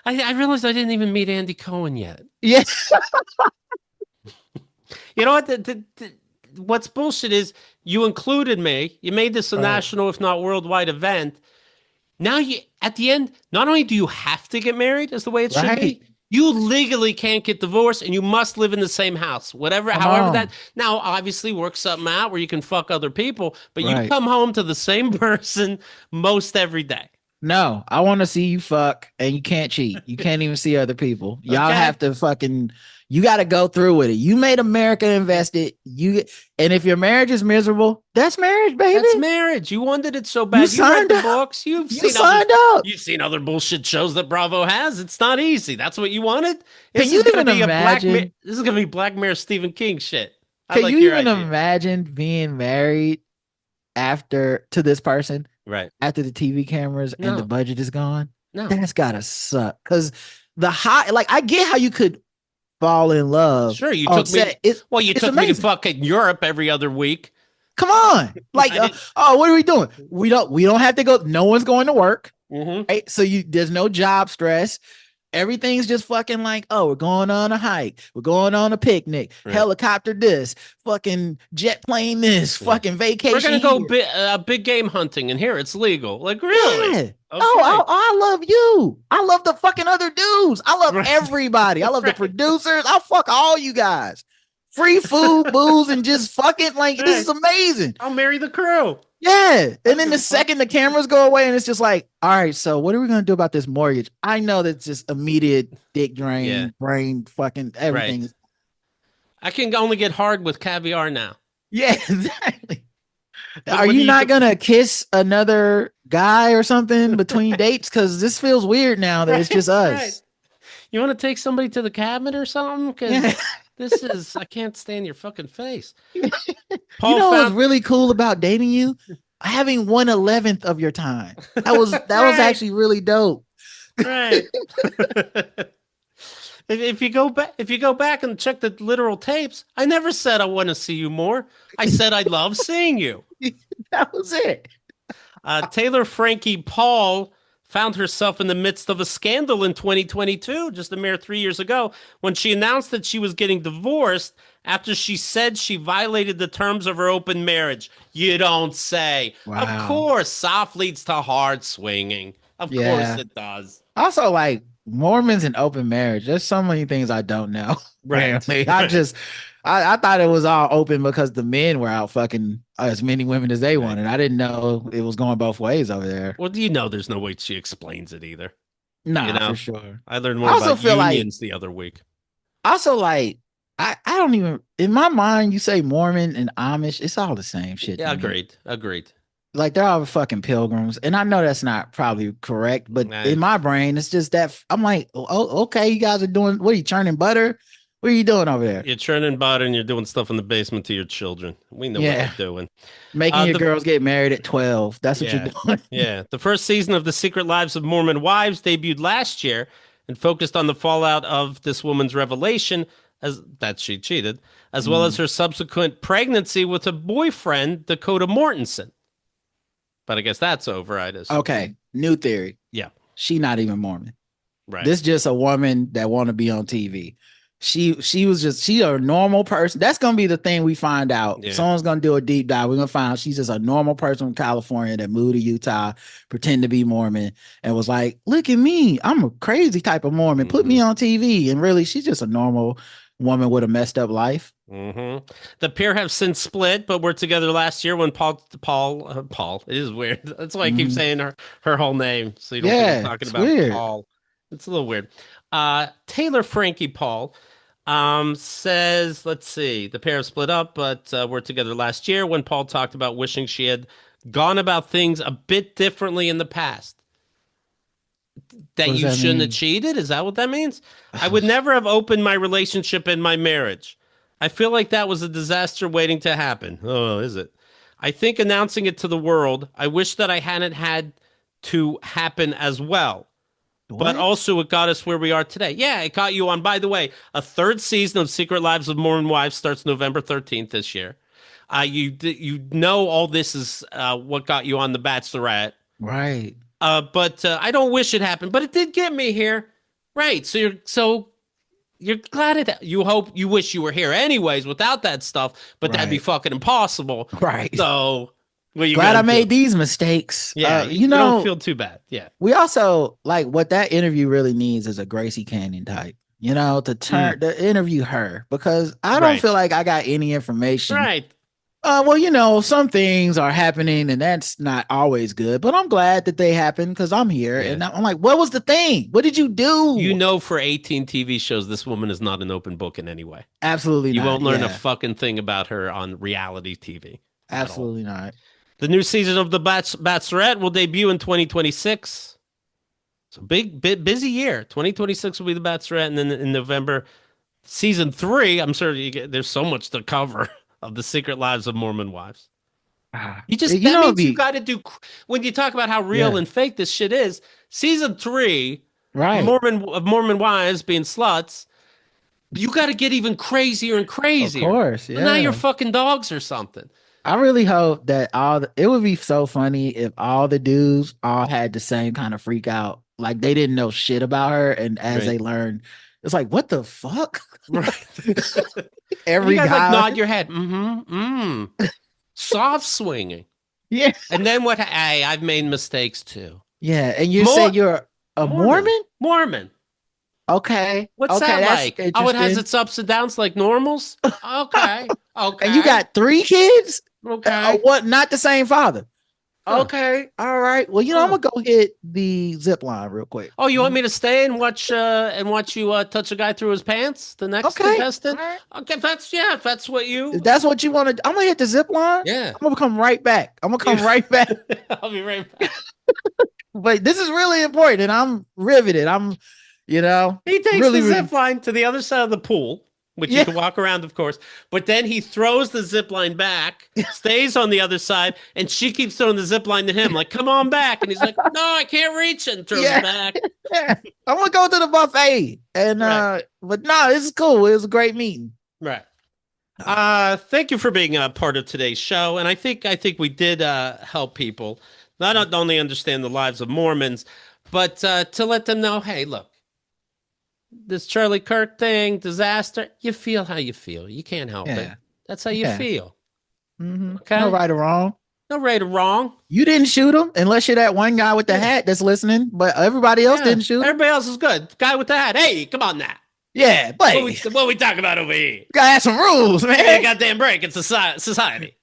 I realized I didn't even meet Andy Cohen yet. Yeah. You know what? What's bullshit is you included me. You made this a Right. national, if not worldwide event. Now you at the end, not only do you have to get married as the way it should Right. be, you legally can't get divorced and you must live in the same house. Whatever, Come however that on. now obviously work something out where you can fuck other people, but you Right. come home to the same person most every day. No, I want to see you fuck and you can't cheat. You can't even see other people. Y'all Okay? have to you got to go through with it. You made America invested. And if your marriage is miserable, that's marriage, baby. That's marriage. You wanted it so bad. You You read signed the up. books. You signed up. You've seen other bullshit shows that Bravo has. It's not easy. That's what you wanted. Can This you is gonna even be a Black Mirror. imagine? This is gonna be Black Mirror Stephen King shit. I Can you like your even idea. imagine being married to this person Right. after the TV cameras and the No. budget is gone? No. That's gotta suck. Because like I get how you could fall in love Sure, you on took me. set. Well, you It's took me to amazing. fucking Europe every other week. Come on. Like, I didn't. oh, what are we doing? We don't have to go. No one's going to work. Mhm. Right? So there's no job stress. Everything's just fucking like, oh, we're going on a hike, we're going on a picnic, Right. helicopter this, fucking jet plane this, Yeah. fucking We're vacation gonna go here. big game hunting, and here it's legal. Like, really? Yeah. Okay. I love you. I love the fucking other dudes. I love Right. everybody. I love the Right. producers. I'll fuck all you guys. Free food, booze, and just fucking like this is Right. amazing. I'll marry the crew. Yeah. And then Give the a fuck. second the cameras go away, and it's just like, all right, so what are we gonna do about this mortgage? I know that's just immediate dick Yeah. drain, brain fucking everything. Right. I can only get hard with caviar now. Yeah, exactly. Are What do you you not do? gonna kiss another guy or something between dates? Because this feels weird now that it's just Right. us. You want to take somebody to the cabinet or something? Yeah. Because this is, I can't stand your fucking face. You Paul know what's found, really cool about dating you? Having 1/11th of your time. That was right, actually really dope. right. If you go back and check the literal tapes, I never said I want to see you more. I said I love seeing you. That was it. Taylor Frankie Paul found herself in the midst of a scandal in 2022, just a mere 3 years ago, when she announced that she was getting divorced after she said she violated the terms of her open marriage. You don't say. Of Wow. course, soft leads to hard swinging. Of course Yeah. it does. Also, like Mormons and open marriage. There's so many things I don't know. Right. Apparently. I thought it was all open because the men were out fucking as many women as they wanted. I didn't know it was going both ways over there. Well, you know there's no way she explains it either. Nah, You know? for sure. I learned more I also about feel like unions the other week. also like I don't even in my mind you say Mormon and Amish, it's all the same shit. Yeah, to me. agreed. Like they're all fucking pilgrims, and I know that's not probably correct, but Nah. in my brain, it's just that I'm like, oh, okay, you guys are doing what? Are you churning butter? What are you doing over there? You're churning butter and you're doing stuff in the basement to your children. We know what Yeah. you're doing. Making your the- girls get married at 12. That's what Yeah. you're doing. Yeah. The first season of The Secret Lives of Mormon Wives debuted last year and focused on the fallout of this woman's revelation as that she cheated, as well as her subsequent pregnancy with a boyfriend, Dakota Mortensen. But I guess that's over, I just. Okay, new theory. Yeah. She not even Mormon. Right. This just a woman that want to be on TV. She a normal person. That's gonna be the thing we find out. Yeah. Someone's gonna do a deep dive. We're gonna find out she's just a normal person from California that moved to Utah, pretend to be Mormon, and was like, "Look at me, I'm a crazy type of Mormon. Put me on TV." And really, she's just a normal woman with a messed up life. Mm-hmm. The pair have since split, but were together last year when Paul. It is weird. That's why I keep saying her whole name, so you don't think I'm talking it's about weird. Paul. It's a little weird. Taylor Frankie Paul says, let's see, the pair have split up, but were together last year when Paul talked about wishing she had gone about things a bit differently in the past. That What does you that shouldn't mean? have cheated? Is that what that means? I would never have opened my relationship and my marriage. I feel like that was a disaster waiting to happen. Oh, is it? I think announcing it to the world, I wish that I hadn't had to happen as well. But What? also it got us where we are today. Yeah, it got you on. By the way, a third season of Secret Lives of Mormon Wives starts November 13th this year. You know all this is what got you on The Bachelorette. Right. But I don't wish it happened, but it did get me here. Right. So you're glad it you wish you were here anyways without that stuff, but that'd be Right. fucking impossible. Right. So what you Glad I gonna made do? these mistakes. Yeah, You know, don't feel too bad. Yeah. we also like what that interview really needs is a Gracie Canyon type, you know, to turn to interview her because I don't Right. feel like I got any information. Right. Well, you know, some things are happening and that's not always good, but I'm glad that they happen because I'm here Yeah. and I'm like, what was the thing? What did you do? You know, for 18 TV shows, this woman is not an open book in any way. Absolutely You not. won't learn Yeah. a fucking thing about her on reality TV. at all. Absolutely not. The new season of The Bachelorette will debut in 2026. It's a busy year. 2026 will be The Bachelorette, and then in November, season 3. I'm sure there's so much to cover of The Secret Lives of Mormon Wives. You just You that know, means it'd be- you got to do when you talk about how real Yeah. and fake this shit is. Season 3, right. Mormon wives being sluts. You got to get even crazier and Of crazier. course. So Yeah. now you're fucking dogs or something. I really hope that it would be so funny if all the dudes all had the same kind of freak out. Like they didn't know shit about her. And as Right. they learned, it's like, what the fuck? Right. And you Every guys like guy. nod your head. Soft swinging. Yeah. And then what? Hey, I've made mistakes too. Yeah. And you say More you're a Mormon. Mormon? Mormon. Okay. What's Okay. that That's like? Oh, it has interesting. its ups and downs like normals? Okay. And you Okay. got three kids? Okay. What? Not the same father. Huh. Okay. All right. Well, I'm Huh. gonna go hit the zip line real quick. Oh, you want me to stay and watch you touch a guy through his pants? The next Okay. contestant? All right. Okay, if that's what If you. that's what you want to, I'm gonna hit the zip line. Yeah. I'm gonna come right back. I'm gonna come right back. I'll be right back. But this is really important, and I'm riveted. I'm, He takes really, the really, zip line to the other side of the pool, which you yeah, can walk around, of course. But then he throws the zip line back, stays on the other side, and she keeps throwing the zip line to him, like, come on back. And he's like, no, I can't reach it, and throws it yeah, back. yeah. I'm gonna go to the buffet, and Right. but no, this is cool. It was a great meeting. Right. Thank you for being a part of today's show. And I think we did help people not only understand the lives of Mormons, but to let them know, hey, look, this Charlie Kirk thing, disaster, you feel how you feel. You can't help it. Yeah, That's how you yeah. feel. No Okay? right or wrong. No right or wrong. You didn't shoot him unless you're that one guy with the Yeah. hat that's listening, but everybody else Yeah. didn't shoot him. Everybody else is good. Guy with the hat. Hey, come on now. Yeah, What play. we talking about over here? Gotta have some rules, Hey, man. goddamn break. It's society.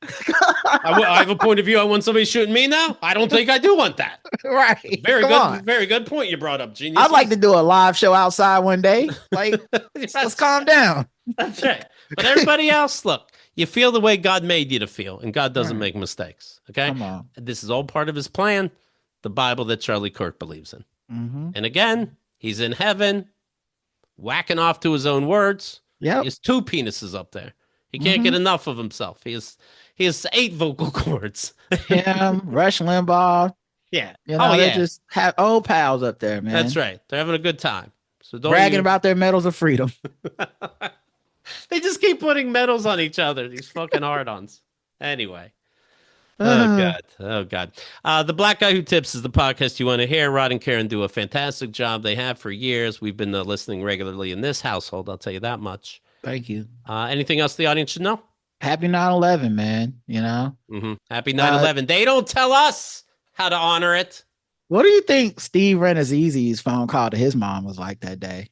I have a point of view. I want somebody shooting me now. I don't think I do want that. Right. Very Come good. on. Very good point you brought up, genius. I'd like to do a live show outside one day. Like, That's let's calm down. That's right. But everybody else, look, you feel the way God made you to feel, and God doesn't Right. make mistakes. Okay? Come on. This is all part of his plan, the Bible that Charlie Kirk believes in. Mm-hmm. And again, he's in heaven, whacking off to his own words. He Yep. has two penises up there. He can't get enough of himself. He has 8 vocal cords. Him, Rush Limbaugh. Yeah. They just have old pals up there, man. That's right. They're having a good time. So don't Bragging even- about their medals of freedom. They just keep putting medals on each other. These fucking hard-ons. Anyway. Oh God! Oh God! The Black Guy Who Tips is the podcast you want to hear. Rod and Karen do a fantastic job. They have for years. We've been listening regularly in this household. I'll tell you that much. Thank you. Anything else the audience should know? Happy 9/11, man. Happy 9/11. They don't tell us how to honor it. What do you think Steve Renazizi's phone call to his mom was like that day?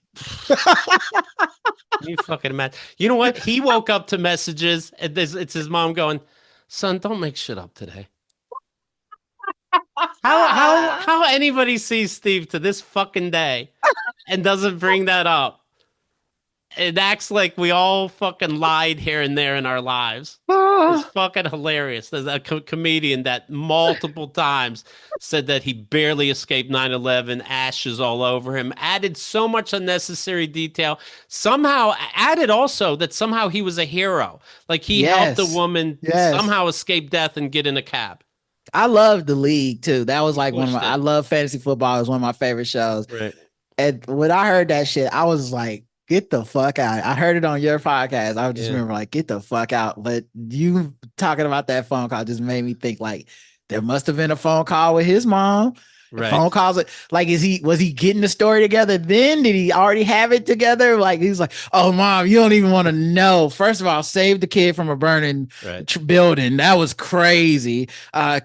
You fucking mad. You know what? He woke up to messages. And it's his mom going, "Son, don't make shit up today." How anybody sees Steve to this fucking day and doesn't bring that up? It acts like we all fucking lied here and there in our lives. It's fucking hilarious. There's a comedian that multiple times said that he barely escaped 9/11, ashes all over him, added so much unnecessary detail. Somehow added also that somehow he was a hero. Like he helped a woman somehow escape death and get in a cab. I love The League too. That was like Pushed it. I love fantasy football. It was one of my favorite shows. Right. And when I heard that shit, I was like, get the fuck out. I heard it on your podcast. I just remember like, get the fuck out. But you talking about that phone call just made me think like there must have been a phone call with his mom. Right. Phone calls, like, was he getting the story together then? Did he already have it together? Like, he's like, oh, mom, you don't even want to know. First of all, save the kid from a burning building. That was crazy.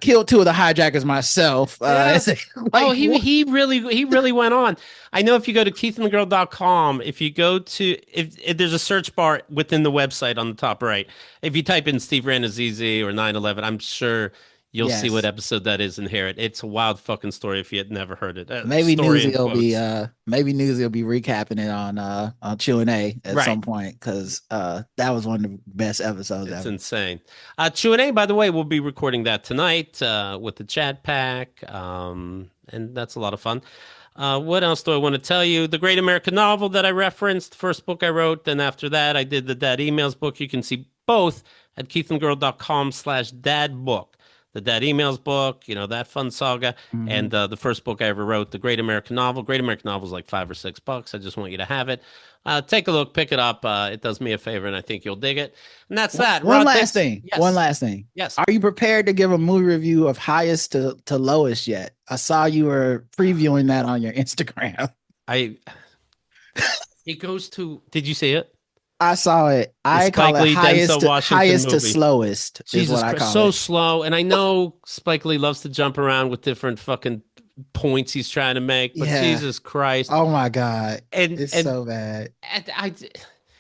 Killed 2 of the hijackers myself. Like, he really went on. I know if you go to keithandthegirl.com, if you go to, if there's a search bar within the website on the top right, if you type in Steve Ranazizi or 9/11, I'm sure you'll see what episode that is and hear it. It's a wild fucking story if you had never heard it. Maybe Newsy will be recapping it on Q&A at some point, because that was one of the best episodes It's ever. insane. Q&A, by the way, we'll be recording that tonight with the chat pack, and that's a lot of fun. What else do I want to tell you? The Great American Novel that I referenced, first book I wrote. Then after that, I did the Dad Emails book. You can see both at keithandgirl.com/dadbook. the Dead Emails book, that fun saga, and the first book I ever wrote, The Great American Novel. Great American Novel is like $5 or $6. I just want you to have it. Take a look, pick it up. It does me a favor, and I think you'll dig it. And that's that. One Rod, last thanks. thing. Yes. One last thing. Yes. Are you prepared to give a movie review of highest to lowest yet? I saw you were previewing that on your Instagram. It goes to. Did you see it? I saw it. I call it highest to slowest. Jesus is what I call so it. slow. And I know Spike Lee loves to jump around with different fucking points he's trying to make, but Jesus Christ. Oh my God. And it's so bad. And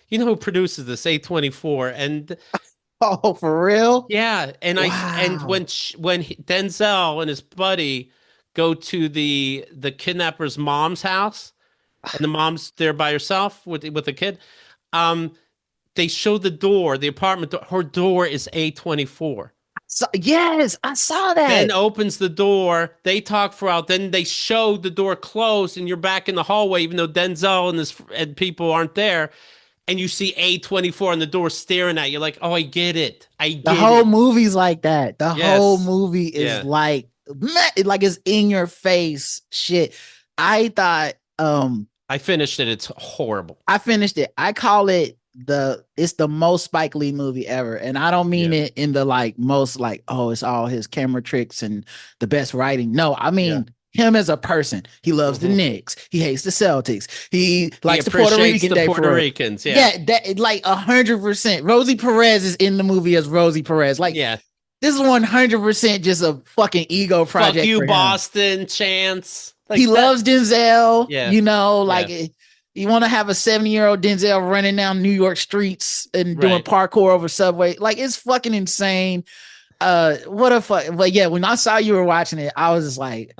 you know who produces this? A24. And oh, for real? Yeah. And when Denzel and his buddy go to the kidnapper's mom's house, and the mom's there by herself with the kid, they show the door, the apartment door. Her door is A24. So, yes, I saw that. Then opens the door. They talk for out. Then they show the door closed, and you're back in the hallway, even though Denzel and people aren't there. And you see A24 on the door staring at you, like, oh, I get it. The whole movie's like that. The whole movie is like it's in your face shit. I thought. I finished it. It's horrible. I finished it. I call it it's the most Spike Lee movie ever. And I don't mean it in the most it's all his camera tricks and the best writing. No, I mean him as a person. He loves the Knicks. He hates the Celtics. He likes the Puerto Ricans. Yeah, that 100%. Rosie Perez is in the movie as Rosie Perez. This is 100% just a fucking ego project. Fuck you, for Boston, Chance. He loves Denzel. You want to have a 70-year-old Denzel running down New York streets and doing parkour over subway. It's fucking insane. What a fuck. But yeah, when I saw you were watching it, I was just like,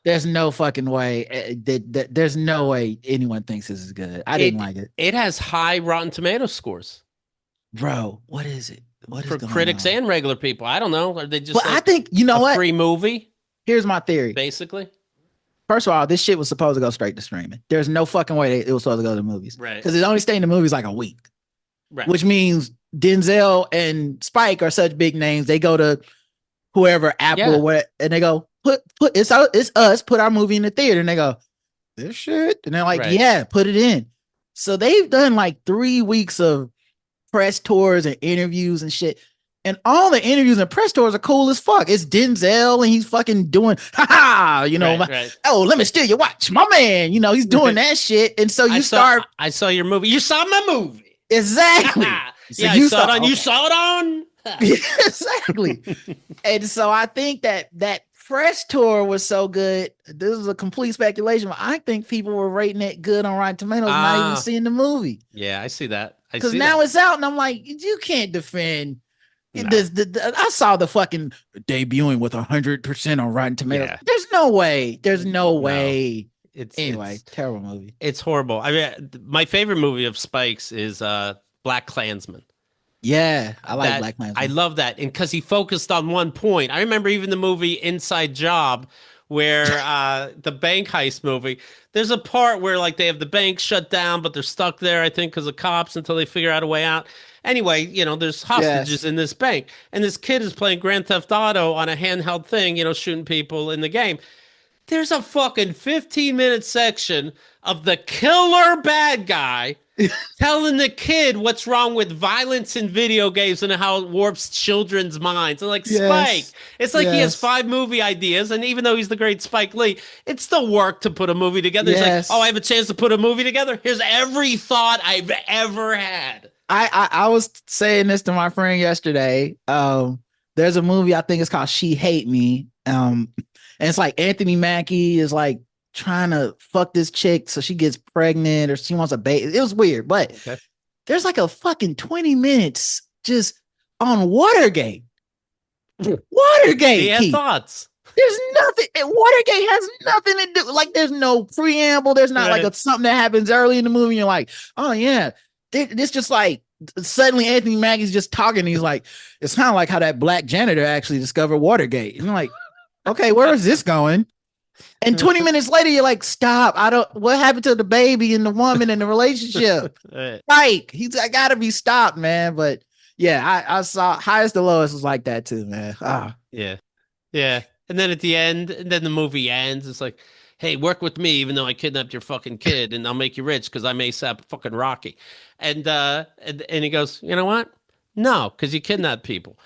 there's no fucking way. There's no way anyone thinks this is good. I didn't like it. It has high Rotten Tomato scores. Bro, what is it? What is for critics and regular people? I don't know. Are they just I think, what? Free movie? Here's my theory. Basically. First of all, this shit was supposed to go straight to streaming. There's no fucking way it was supposed to go to the movies. Right. Because it only stayed in the movies like a week. Right. Which means Denzel and Spike are such big names. They go to whoever, Apple, and they go, put it's us, put our movie in the theater. And they go, this shit? And they're like, put it in. So they've done 3 weeks of press tours and interviews and shit. And all the interviews and press tours are cool as fuck. It's Denzel and he's fucking doing, oh, let me steal your watch. My man, he's doing that shit. And so I saw your movie. You saw my movie. Exactly. So you saw it on. Okay. You saw it on. Exactly. And so I think that press tour was so good. This is a complete speculation, but I think people were rating it good on Rotten Tomatoes, not even seeing the movie. Yeah, I see that. Because now it's out and I'm like, you can't defend. No. I saw the fucking debuting with 100% on Rotten Tomatoes. Yeah. There's no way. It's terrible movie. It's horrible. I mean, my favorite movie of Spike's is Black Klansman. Yeah, I like Black Klansman. I love that, and because he focused on one point. I remember even the movie Inside Job, where the bank heist movie. There's a part where they have the bank shut down, but they're stuck there, I think, because of cops until they figure out a way out. Anyway, there's hostages in this bank, and this kid is playing Grand Theft Auto on a handheld thing, shooting people in the game. There's a fucking 15-minute section of the killer bad guy telling the kid what's wrong with violence in video games and how it warps children's minds. And Spike, it's he has 5 movie ideas, and even though he's the great Spike Lee, it's still work to put a movie together. He's I have a chance to put a movie together. Here's every thought I've ever had. I was saying this to my friend yesterday. There's a movie, I think it's called She Hate Me. And it's Anthony Mackie is trying to fuck this chick so she gets pregnant or she wants a baby. It was weird, but there's a fucking 20 minutes just on Watergate. Watergate. He had thoughts. There's nothing. Watergate has nothing to do. There's no preamble. There's not something that happens early in the movie. And you're like, oh yeah. It's just suddenly Anthony Mackie's just talking. He's like, it's kind of like how that black janitor actually discovered Watergate. And I'm like, okay, where is this going? And 20 minutes later, you're like, stop. What happened to the baby and the woman in the relationship? He's gotta be stopped, man. But yeah, I saw highest to lowest was like that too, man. Yeah. Yeah. And then at the end, and then the movie ends. It's like, hey, work with me, even though I kidnapped your fucking kid, and I'll make you rich because I'm ASAP fucking Rocky. And he goes, you know what? No, because you kidnap people.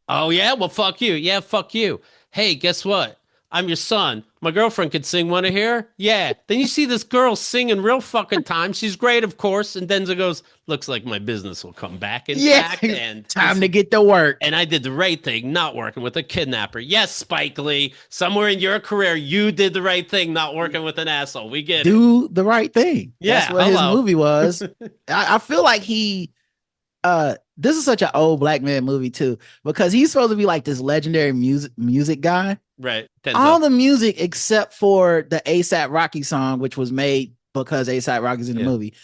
Oh yeah, well fuck you. Yeah, fuck you. Hey, guess what? I'm your son. My girlfriend could sing. Want to hear? Yeah. Then you see this girl singing real fucking time. She's great, of course. And Denzel goes, looks like my business will come back Yeah, intact. And time to get to work. and I did the right thing, not working with a kidnapper. Yes, Spike Lee, somewhere in your career, you did the right thing, not working with an asshole. We get it. Do the right thing. That's Yeah, what his hello. movie was. I feel like this is such an old black man movie too, because he's supposed to be like this legendary music guy. Right. All Denzel. the music except for the ASAP Rocky song, which was made because ASAP Rocky's in the Yeah. movie.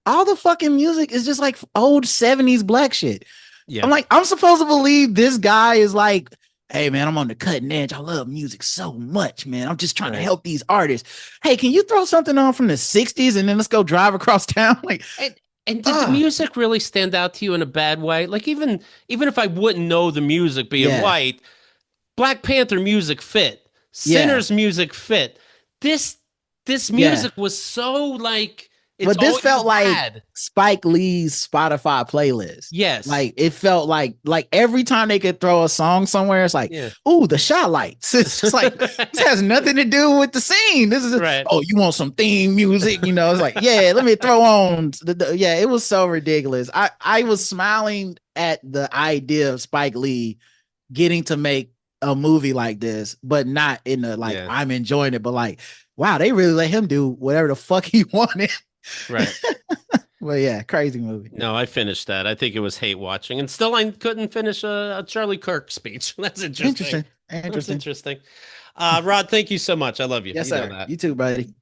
All the fucking music is just like old 70s black shit. Yeah. I'm like, I'm supposed to believe this guy is like, hey man, I'm on the cutting edge. I love music so much, man. I'm just trying to Right. help these artists. Hey, can you throw something on from the 60s and then let's go drive across town? Like, And did the music really stand out to you in a bad way? Like even if I wouldn't know the music being Yeah. white, Black Panther music fit. Yeah. Sinners music fit. This music was so like it's but this all felt you like had. Spike Lee's Spotify playlist. Yes. Like it felt like every time they could throw a song somewhere, it's like, Yeah. ooh, the shot lights. It's just like this has nothing to do with the scene. This is Right. oh, you want some theme music? You know, it's like, yeah, let me throw on yeah, it was so ridiculous. I was smiling at the idea of Spike Lee getting to make a movie like this, but not in the like Yeah. I'm enjoying it, but like, wow, they really let him do whatever the fuck he wanted. Right. Well, yeah, crazy movie. No, I finished that. I think it was hate watching, and still I couldn't finish a Charlie Kirk speech. That's interesting. Interesting. That's Interesting. interesting. Rod, thank you so much. I love you. Yes, You know sir. that. You too, buddy.